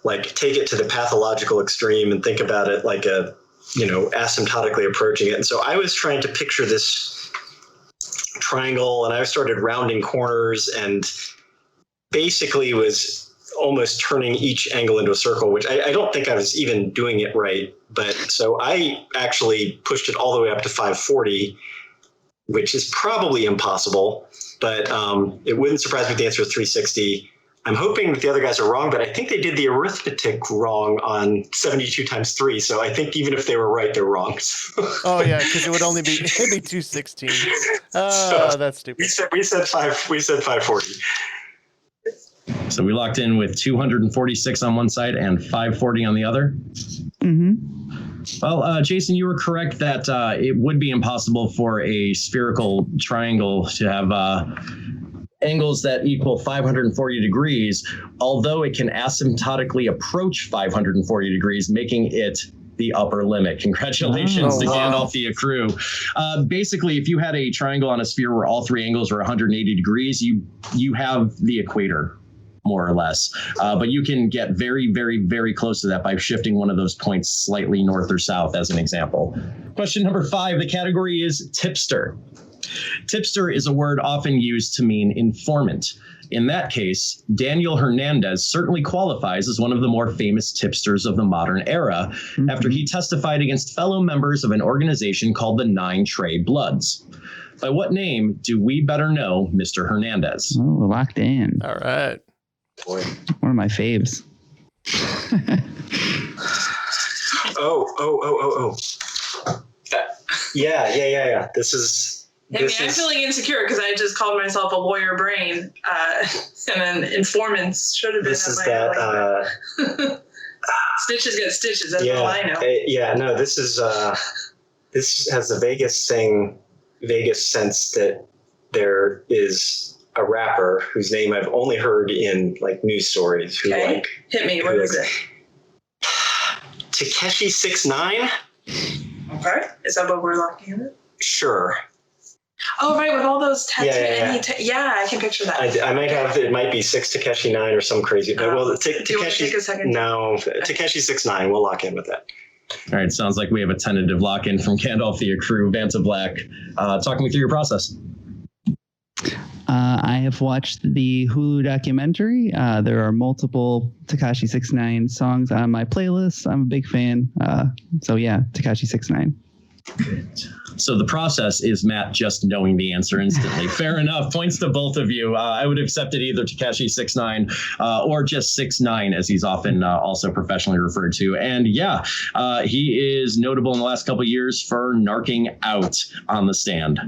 F: like take it to the pathological extreme and think about it like asymptotically approaching it. And so I was trying to picture this triangle, and I started rounding corners and basically was almost turning each angle into a circle, which I don't think I was even doing it right. But so I actually pushed it all the way up to 540, which is probably impossible, but it wouldn't surprise me if the answer is 360. I'm hoping that the other guys are wrong, but I think they did the arithmetic wrong on 72 times 3. So I think even if they were right, they're wrong.
D: Oh yeah, because it would only be 216. Oh, that's stupid.
F: We said 540.
H: So we locked in with 246 on one side and 540 on the other.
E: Mm-hmm.
H: Well, Jason, you were correct that it would be impossible for a spherical triangle to have angles that equal 540 degrees, although it can asymptotically approach 540 degrees, making it the upper limit. Congratulations to Gandalf the crew. Basically, if you had a triangle on a sphere where all three angles are 180 degrees, you have the equator, more or less. But you can get very, very, very close to that by shifting one of those points slightly north or south, as an example. Question number 5, the category is tipster. Tipster is a word often used to mean informant. In that case, Daniel Hernandez certainly qualifies as one of the more famous tipsters of the modern era, after he testified against fellow members of an organization called the 9 Trey Bloods. By what name do we better know Mr. Hernandez?
E: Oh, locked in.
D: All right.
F: Boy.
E: One of my faves.
F: Oh. Yeah. This is.
G: I'm feeling insecure because I just called myself a lawyer brain, and then informants should have been.
F: This is that.
G: Stitches get stitches. That's all I know.
F: No. This is. This has the vaguest sense that there is a rapper whose name I've only heard in like news stories. Who like
G: hit me? What is it?
F: Takeshi 6ix9ine.
G: Okay, is that what we're locking in?
F: Sure.
G: Oh, right, with all those tattoos.
F: Yeah,
G: I can picture that.
F: I might have, it might be 6 Takeshi 9 or some crazy. But
G: do you want to take a second?
F: No, Takeshi 6ix9ine. We'll lock in with that.
H: All right, sounds like we have a tentative lock-in from Gandalf the crew, Vanta Black. Talk me through your process.
E: I have watched the Hulu documentary. There are multiple Tekashi 6ix9ine songs on my playlist. I'm a big fan. So yeah, Tekashi 6ix9ine.
H: So the process is Matt just knowing the answer instantly. Fair enough. Points to both of you. I would have accepted either Takeshi 6ix9ine or just 6ix9ine, as he's often also professionally referred to. And yeah, he is notable in the last couple of years for narking out on the stand.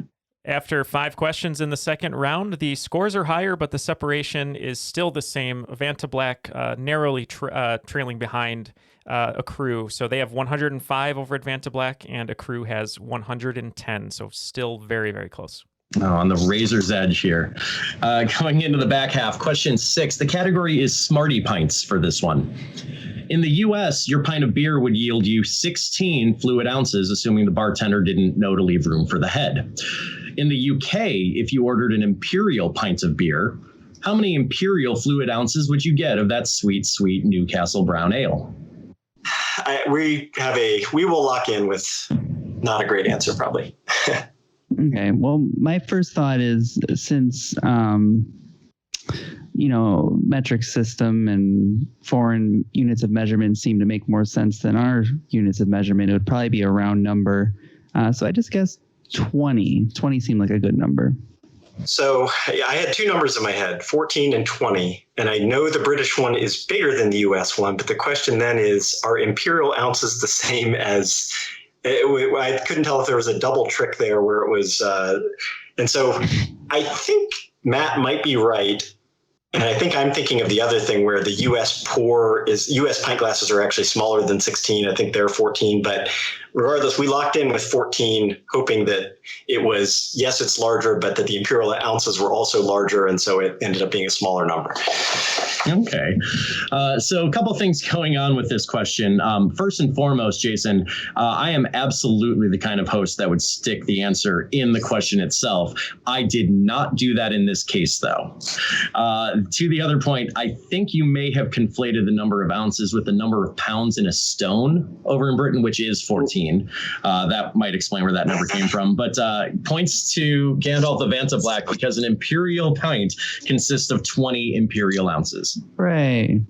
C: After 5 questions in the second round, the scores are higher, but the separation is still the same. Vanta Black narrowly trailing behind Accrue. So they have 105 over at Vanta Black, and Accrue has 110. So still very, very close.
H: Oh, on the razor's edge here. Going into the back half, question 6. The category is Smarty Pints for this one. In the U.S., your pint of beer would yield you 16 fluid ounces, assuming the bartender didn't know to leave room for the head. In the UK, if you ordered an imperial pint of beer, how many imperial fluid ounces would you get of that sweet, sweet Newcastle brown ale?
F: We will lock in with not a great answer, probably.
E: Okay. Well, my first thought is since, metric system and foreign units of measurement seem to make more sense than our units of measurement, it would probably be a round number. So I just guessed 20. 20 seemed like a good number.
F: So I had 2 numbers in my head, 14 and 20. And I know the British one is bigger than the US one, but the question then is, are imperial ounces the same as... I couldn't tell if there was a double trick there where it was... and so I think Matt might be right. And I think I'm thinking of the other thing where the U.S. U.S. pint glasses are actually smaller than 16. I think they're 14. But regardless, we locked in with 14, hoping that it was, yes, it's larger, but that the imperial ounces were also larger. And so it ended up being a smaller number.
H: Okay. So a couple things going on with this question. First and foremost, Jason, I am absolutely the kind of host that would stick the answer in the question itself. I did not do that in this case, though. To the other point, I think you may have conflated the number of ounces with the number of pounds in a stone over in Britain, which is 14. That might explain where that number came from. But points to Gandalf the Vantablack because an imperial pint consists of 20 imperial ounces.
E: Hooray.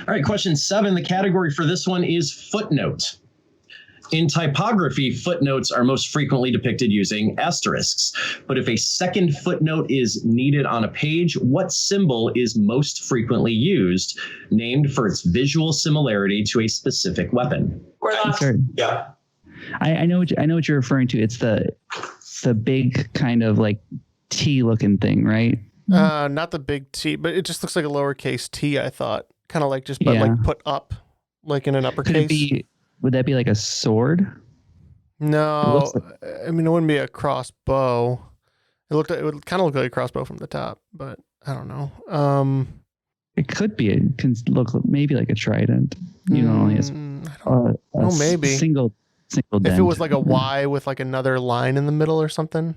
H: All right, question 7. The category for this one is footnote. In typography, footnotes are most frequently depicted using asterisks. But if a second footnote is needed on a page, what symbol is most frequently used, named for its visual similarity to a specific weapon?
F: Yeah.
E: I know what you're referring to. It's the big kind of like T looking thing, right?
D: Not the big T, but it just looks like a lowercase T, I thought. Kind of like just but like put up, like in an uppercase.
E: Would that be like a sword?
D: No, I mean, it wouldn't be a crossbow. It would kind of look like a crossbow from the top, but I don't know.
E: It could be. It can look maybe like a trident. You know, only has
D: maybe
E: single dent.
D: If it was like a Y with like another line in the middle or something.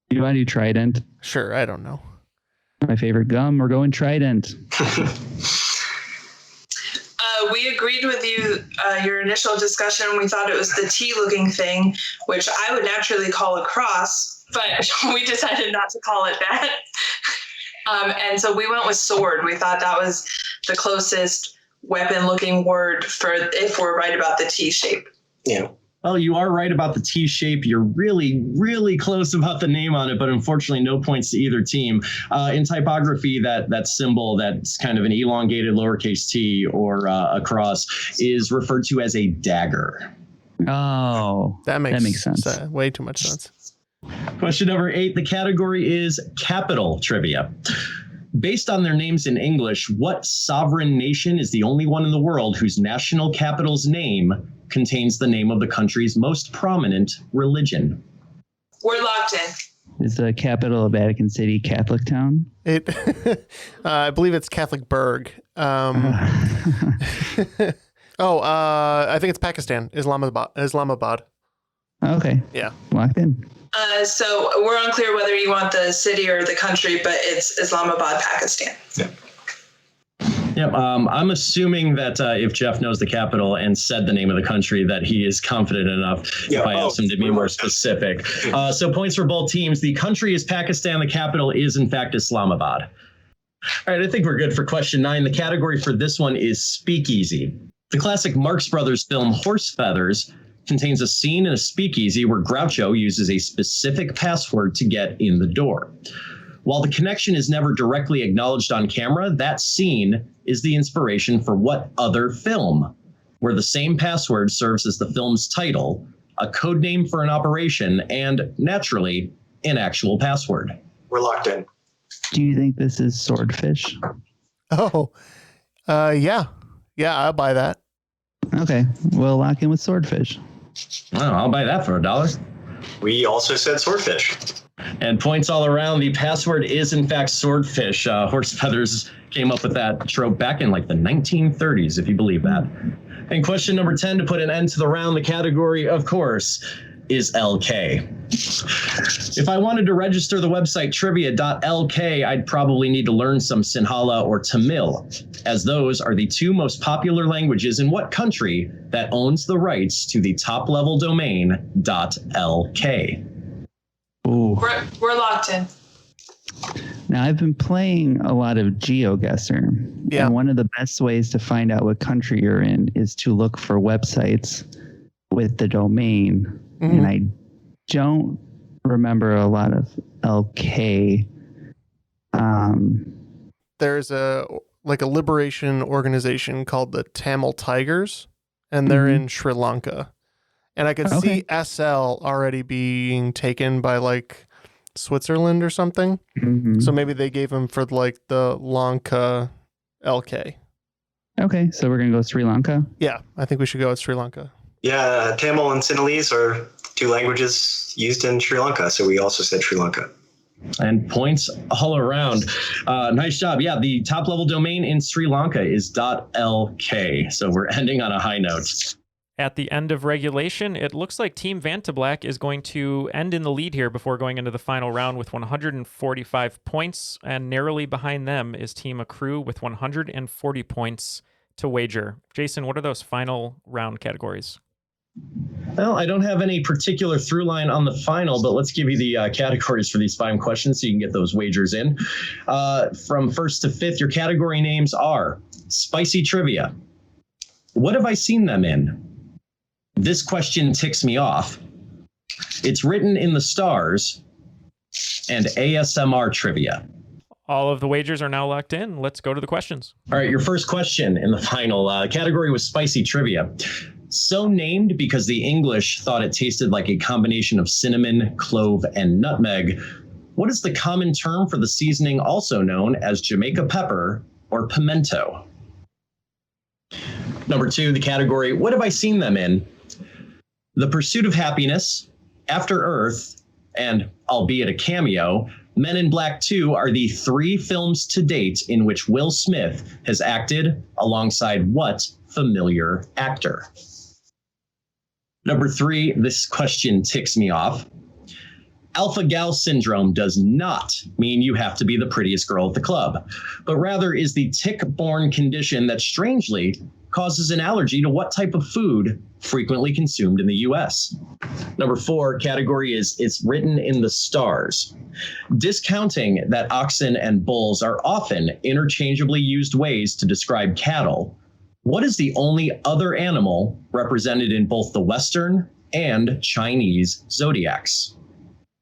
E: You want to do trident?
D: Sure, I don't know.
E: My favorite gum. We're going trident.
G: We agreed with you, your initial discussion. We thought it was the T-looking thing, which I would naturally call a cross, but we decided not to call it that. And so we went with sword. We thought that was the closest weapon-looking word for if we're right about the T shape.
F: Yeah.
H: Well, you are right about the T shape. You're really, really close about the name on it, but unfortunately no points to either team. In typography, that symbol that's kind of an elongated lowercase t or a cross is referred to as a dagger.
E: Oh,
D: that makes
E: sense.
D: Way too much sense.
H: Question number 8. The category is capital trivia. Based on their names in English, what sovereign nation is the only one in the world whose national capital's name contains the name of the country's most prominent religion?
G: We're locked in.
E: Is the capital of Vatican City Catholic town?
D: I believe it's Catholicburg. I think it's Pakistan, Islamabad.
E: Okay.
D: Yeah.
E: Locked in.
G: So we're unclear whether you want the city or the country, but it's Islamabad, Pakistan.
F: Yeah.
H: Yep. I'm assuming that if Jeff knows the capital and said the name of the country, that he is confident enough if I asked him to be more specific. So points for both teams. The country is Pakistan. The capital is, in fact, Islamabad. All right. I think we're good for question 9. The category for this one is speakeasy. The classic Marx Brothers film Horse Feathers contains a scene in a speakeasy where Groucho uses a specific password to get in the door. While the connection is never directly acknowledged on camera, that scene is the inspiration for what other film, where the same password serves as the film's title, a code name for an operation, and, naturally, an actual password?
F: We're locked in.
E: Do you think this is Swordfish?
D: Oh, yeah. Yeah, I'll buy that.
E: Okay, we'll lock in with Swordfish.
H: Oh, I'll buy that for $1.
F: We also said swordfish.
H: And points all around. The password is, in fact, swordfish. Horse Feathers came up with that trope back in like the 1930s, if you believe that. And question number 10, to put an end to the round, the category, of course, is LK. If I wanted to register the website trivia.lk, I'd probably need to learn some Sinhala or Tamil, as those are the two most popular languages in what country that owns the rights to the top-level domain .lk?
E: Ooh.
G: We're locked in.
E: Now, I've been playing a lot of GeoGuessr.
D: Yeah.
E: And one of the best ways to find out what country you're in is to look for websites with the domain. Mm-hmm. And I don't remember a lot of LK.
D: There's a liberation organization called the Tamil Tigers, and they're in Sri Lanka. And I could see SL already being taken by like Switzerland or something.
E: Mhm.
D: So maybe they gave him for like the Lanka LK.
E: Okay, so we're going to go Sri Lanka.
D: Yeah, I think we should go with Sri Lanka.
F: Yeah, Tamil and Sinhalese are two languages used in Sri Lanka, so we also said Sri Lanka.
H: And points all around. Nice job. Yeah, the top level domain in Sri Lanka is .lk. So we're ending on a high note.
C: At the end of regulation, it looks like Team Vantablack is going to end in the lead here before going into the final round with 145 points, and narrowly behind them is Team Accrue with 140 points to wager. Jason, what are those final round categories?
H: Well, I don't have any particular through line on the final, but let's give you the categories for these 5 questions so you can get those wagers in. From first to fifth, your category names are Spicy Trivia. What have I seen them in? This question ticks me off. It's written in the stars, and ASMR Trivia.
C: All of the wagers are now locked in. Let's go to the questions.
H: All right, your first question in the final category was Spicy Trivia. So named because the English thought it tasted like a combination of cinnamon, clove, and nutmeg. What is the common term for the seasoning also known as Jamaica pepper or pimento? Number 2, the category, what have I seen them in? The Pursuit of Happiness, After Earth, and albeit a cameo, Men in Black 2 are the 3 films to date in which Will Smith has acted alongside what familiar actor? Number 3, this question ticks me off. Alpha gal syndrome does not mean you have to be the prettiest girl at the club, but rather is the tick-borne condition that strangely causes an allergy to what type of food frequently consumed in the US. Number 4 category is it's written in the stars. Discounting that oxen and bulls are often interchangeably used ways to describe cattle, what is the only other animal represented in both the Western and Chinese zodiacs?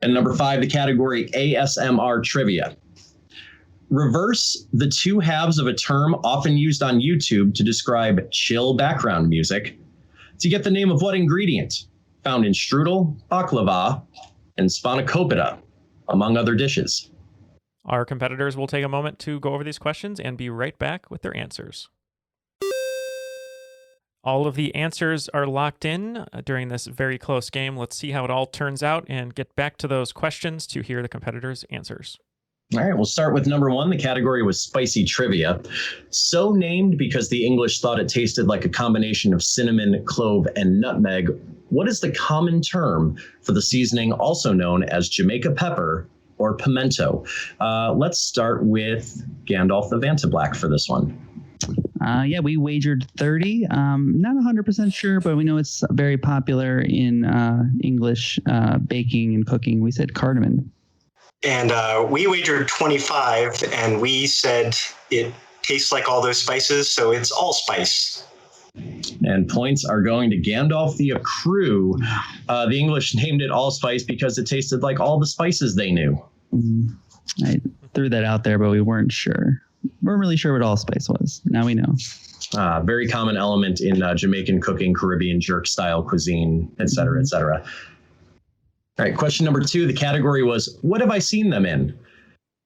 H: And number 5, the category ASMR Trivia. Reverse the 2 halves of a term often used on YouTube to describe chill background music to get the name of what ingredient found in strudel, baklava, and spanakopita, among other dishes.
C: Our competitors will take a moment to go over these questions and be right back with their answers. All of the answers are locked in during this very close game. Let's see how it all turns out and get back to those questions to hear the competitors' answers.
H: All right, we'll start with number 1. The category was Spicy Trivia. So named because the English thought it tasted like a combination of cinnamon, clove, and nutmeg. What is the common term for the seasoning also known as Jamaica pepper or pimento? Let's start with Gandalf the Vantablack for this one.
E: Yeah, we wagered 30. Not 100% sure, but we know it's very popular in English baking and cooking. We said cardamom.
F: And we wagered 25, and we said it tastes like all those spices, so it's allspice.
H: And points are going to Gandalf the Accrue. The English named it allspice because it tasted like all the spices they knew.
E: I threw that out there, but we weren't sure. We're really sure what allspice was. Now we know.
H: Very common element in Jamaican cooking, Caribbean jerk-style cuisine, et cetera, et cetera. All right, question number 2, the category was, what have I seen them in?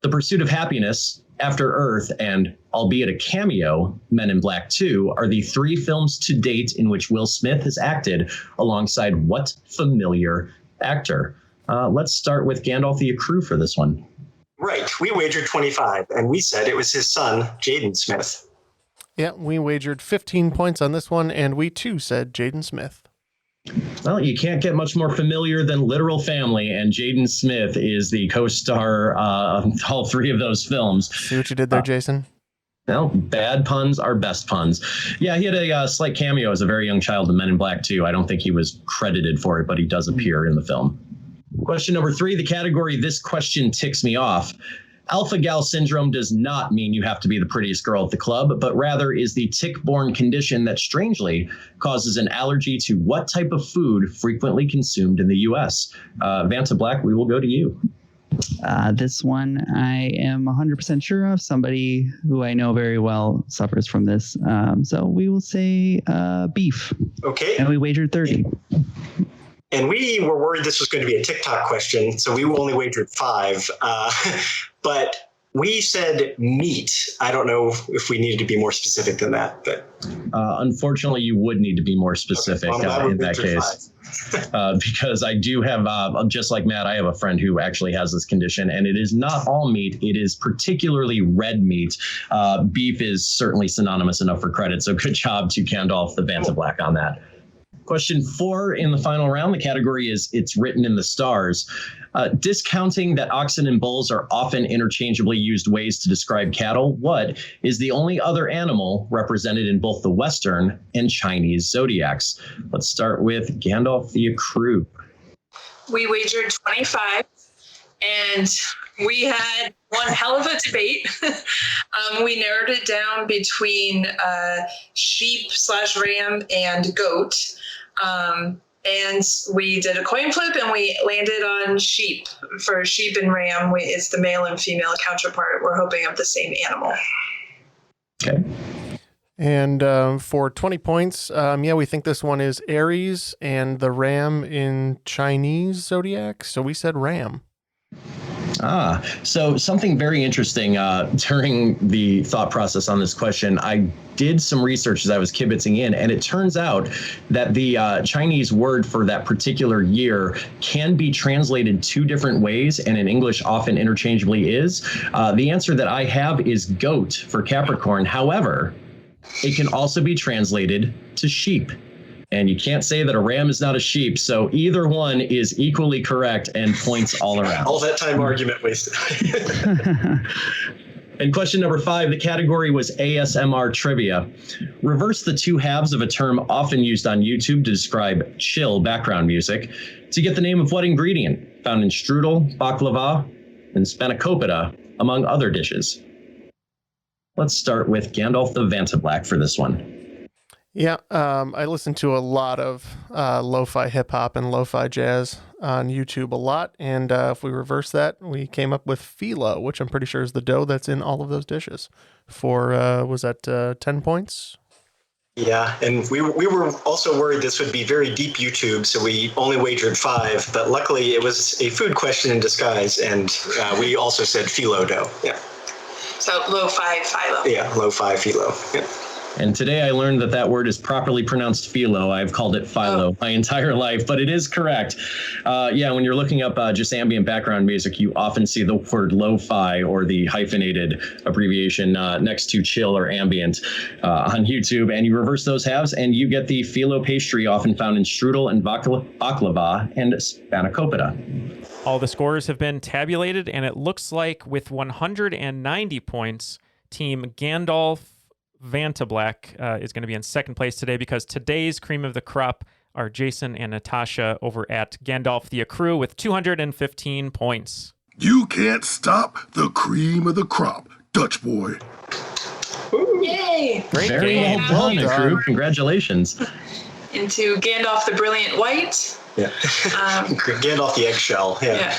H: The Pursuit of Happiness, After Earth, and albeit a cameo, Men in Black 2 are the 3 films to date in which Will Smith has acted alongside what familiar actor? Let's start with Gandalf the Accrue for this one.
F: Right, we wagered 25, and we said it was his son, Jaden Smith.
D: Yeah, we wagered 15 points on this one, and we too said Jaden Smith.
H: Well, you can't get much more familiar than Literal Family, and Jaden Smith is the co-star of all 3 of those films.
D: See what you did there, Jason?
H: Well, bad puns are best puns. Yeah, he had a slight cameo as a very young child in Men in Black 2. I don't think he was credited for it, but he does appear in the film. Question number 3, the category, this question ticks me off. Alpha gal syndrome does not mean you have to be the prettiest girl at the club, but rather is the tick-borne condition that strangely causes an allergy to what type of food frequently consumed in the U.S. Vantablack, we will go to you.
E: This one I am 100% sure of. Somebody who I know very well suffers from this. So we will say beef.
F: Okay.
E: And we wagered 30.
F: And we were worried this was going to be a TikTok question, so we only wagered 5. But we said meat. I don't know if we needed to be more specific than that, but
H: unfortunately, you would need to be more specific in that case. Because I do have, just like Matt, I have a friend who actually has this condition, and it is not all meat. It is particularly red meat. Beef is certainly synonymous enough for credit, so good job to Gandalf the Banta Black on that. Question 4 in the final round. The category is It's Written in the Stars. Discounting that oxen and bulls are often interchangeably used ways to describe cattle, what is the only other animal represented in both the Western and Chinese zodiacs? Let's start with Gandalf the Ecru.
G: We wagered 25, and we had one hell of a debate. We narrowed it down between sheep/ram and goat. And we did a coin flip, and we landed on sheep. For sheep and ram, it's the male and female counterpart. We're hoping of the same animal.
H: Okay.
D: And for 20 points, we think this one is Aries and the ram in Chinese zodiac. So we said ram.
H: So something very interesting during the thought process on this question. I did some research as I was kibitzing in, and it turns out that the Chinese word for that particular year can be translated 2 different ways, and in English often interchangeably is. The answer that I have is goat for Capricorn. However, it can also be translated to sheep. And you can't say that a ram is not a sheep. So either one is equally correct and points all around.
F: All that time argument wasted.
H: And question number 5, the category was ASMR trivia. Reverse the 2 halves of a term often used on YouTube to describe chill background music to get the name of what ingredient found in strudel, baklava, and spanakopita, among other dishes. Let's start with Gandalf the Banta Black for this one.
D: Yeah, I listen to a lot of lo-fi hip-hop and lo-fi jazz on YouTube a lot, and if we reverse that, we came up with phyllo, which I'm pretty sure is the dough that's in all of those dishes. For, was that 10 points?
F: Yeah, and we were also worried this would be very deep YouTube, so we only wagered 5, but luckily it was a food question in disguise, and we also said phyllo dough. Yeah.
G: So lo-fi, phyllo.
F: Yeah, lo-fi, phyllo. Yeah.
H: And today I learned that word is properly pronounced phyllo. I've called it phyllo my entire life, but it is correct. When you're looking up just ambient background music, you often see the word lo-fi or the hyphenated abbreviation next to chill or ambient on YouTube. And you reverse those halves and you get the phyllo pastry often found in strudel and baklava and spanakopita.
C: All the scores have been tabulated, and it looks like with 190 points, Team Gandalf Banta Black is going to be in second place today, because today's cream of the crop are Jason and Natasha over at Gandalf the Ecru with 215 points.
J: You can't stop the cream of the crop, Dutch boy.
G: Yay!
C: Great
H: Very
C: game.
H: well done, Ecru. Congratulations.
G: Into Gandalf the Brilliant White.
F: Yeah. Gandalf the Eggshell. Yeah.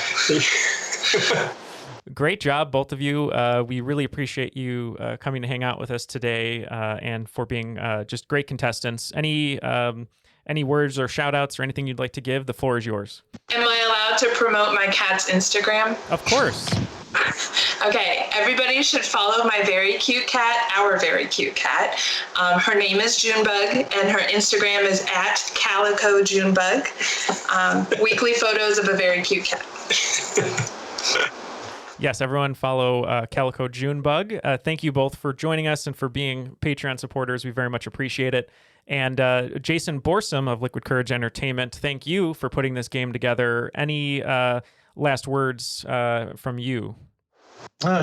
C: Great job, both of you. We really appreciate you coming to hang out with us today and for being just great contestants. Any words or shout outs or anything you'd like to give? The floor is yours.
G: Am I allowed to promote my cat's Instagram?
C: Of course.
G: Okay, everybody should follow my very cute cat, our very cute cat. Her name is Junebug, and her Instagram is @CalicoJunebug. Weekly photos of a very cute cat.
C: Yes, everyone follow Calico Junebug. Thank you both for joining us and for being Patreon supporters. We very much appreciate it. And Jason Borsom of Liquid Courage Entertainment, thank you for putting this game together. Any last words from you?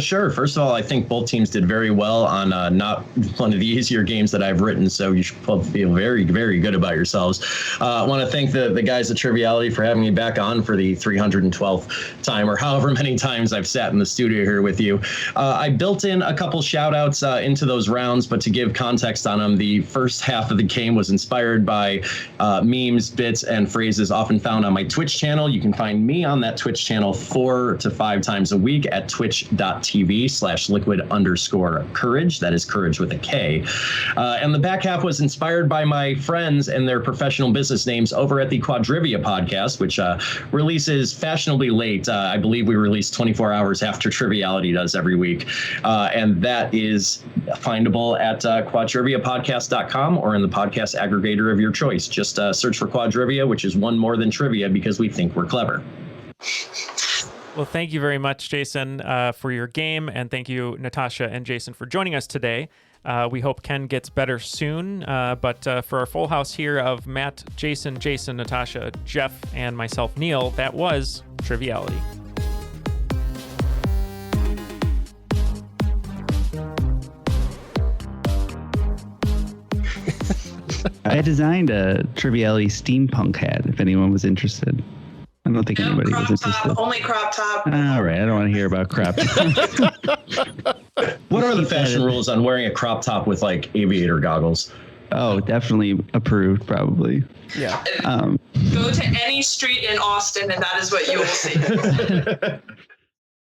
H: Sure. First of all, I think both teams did very well on not one of the easier games that I've written, so you should both feel very, very good about yourselves. I want to thank the guys at Triviality for having me back on for the 312th time, or however many times I've sat in the studio here with you. I built in a couple shout outs into those rounds, but to give context on them, the first half of the game was inspired by memes, bits, and phrases often found on my Twitch channel. You can find me on that Twitch channel 4 to 5 times a week at Twitch twitch.tv/liquid_courage. That is courage with a K. And the back half was inspired by my friends and their professional business names over at the Quadrivia podcast, which releases fashionably late. I believe we release 24 hours after Triviality does every week. And that is findable at quadriviapodcast.com or in the podcast aggregator of your choice. Just search for Quadrivia, which is one more than trivia because we think we're clever.
C: Well, thank you very much, Jason, for your game. And thank you, Natasha and Jason, for joining us today. We hope Ken gets better soon. But for our full house here of Matt, Jason, Natasha, Jeff, and myself, Neil, that was Triviality.
E: I designed a Triviality steampunk hat, if anyone was interested. I don't think anybody was interested.
G: Only crop top.
E: All right, I don't want to hear about crop top.
H: What are the fashion rules on wearing a crop top with like aviator goggles?
E: Oh, definitely approved, probably.
D: Yeah.
G: Go to any street in Austin, and that is what you will see.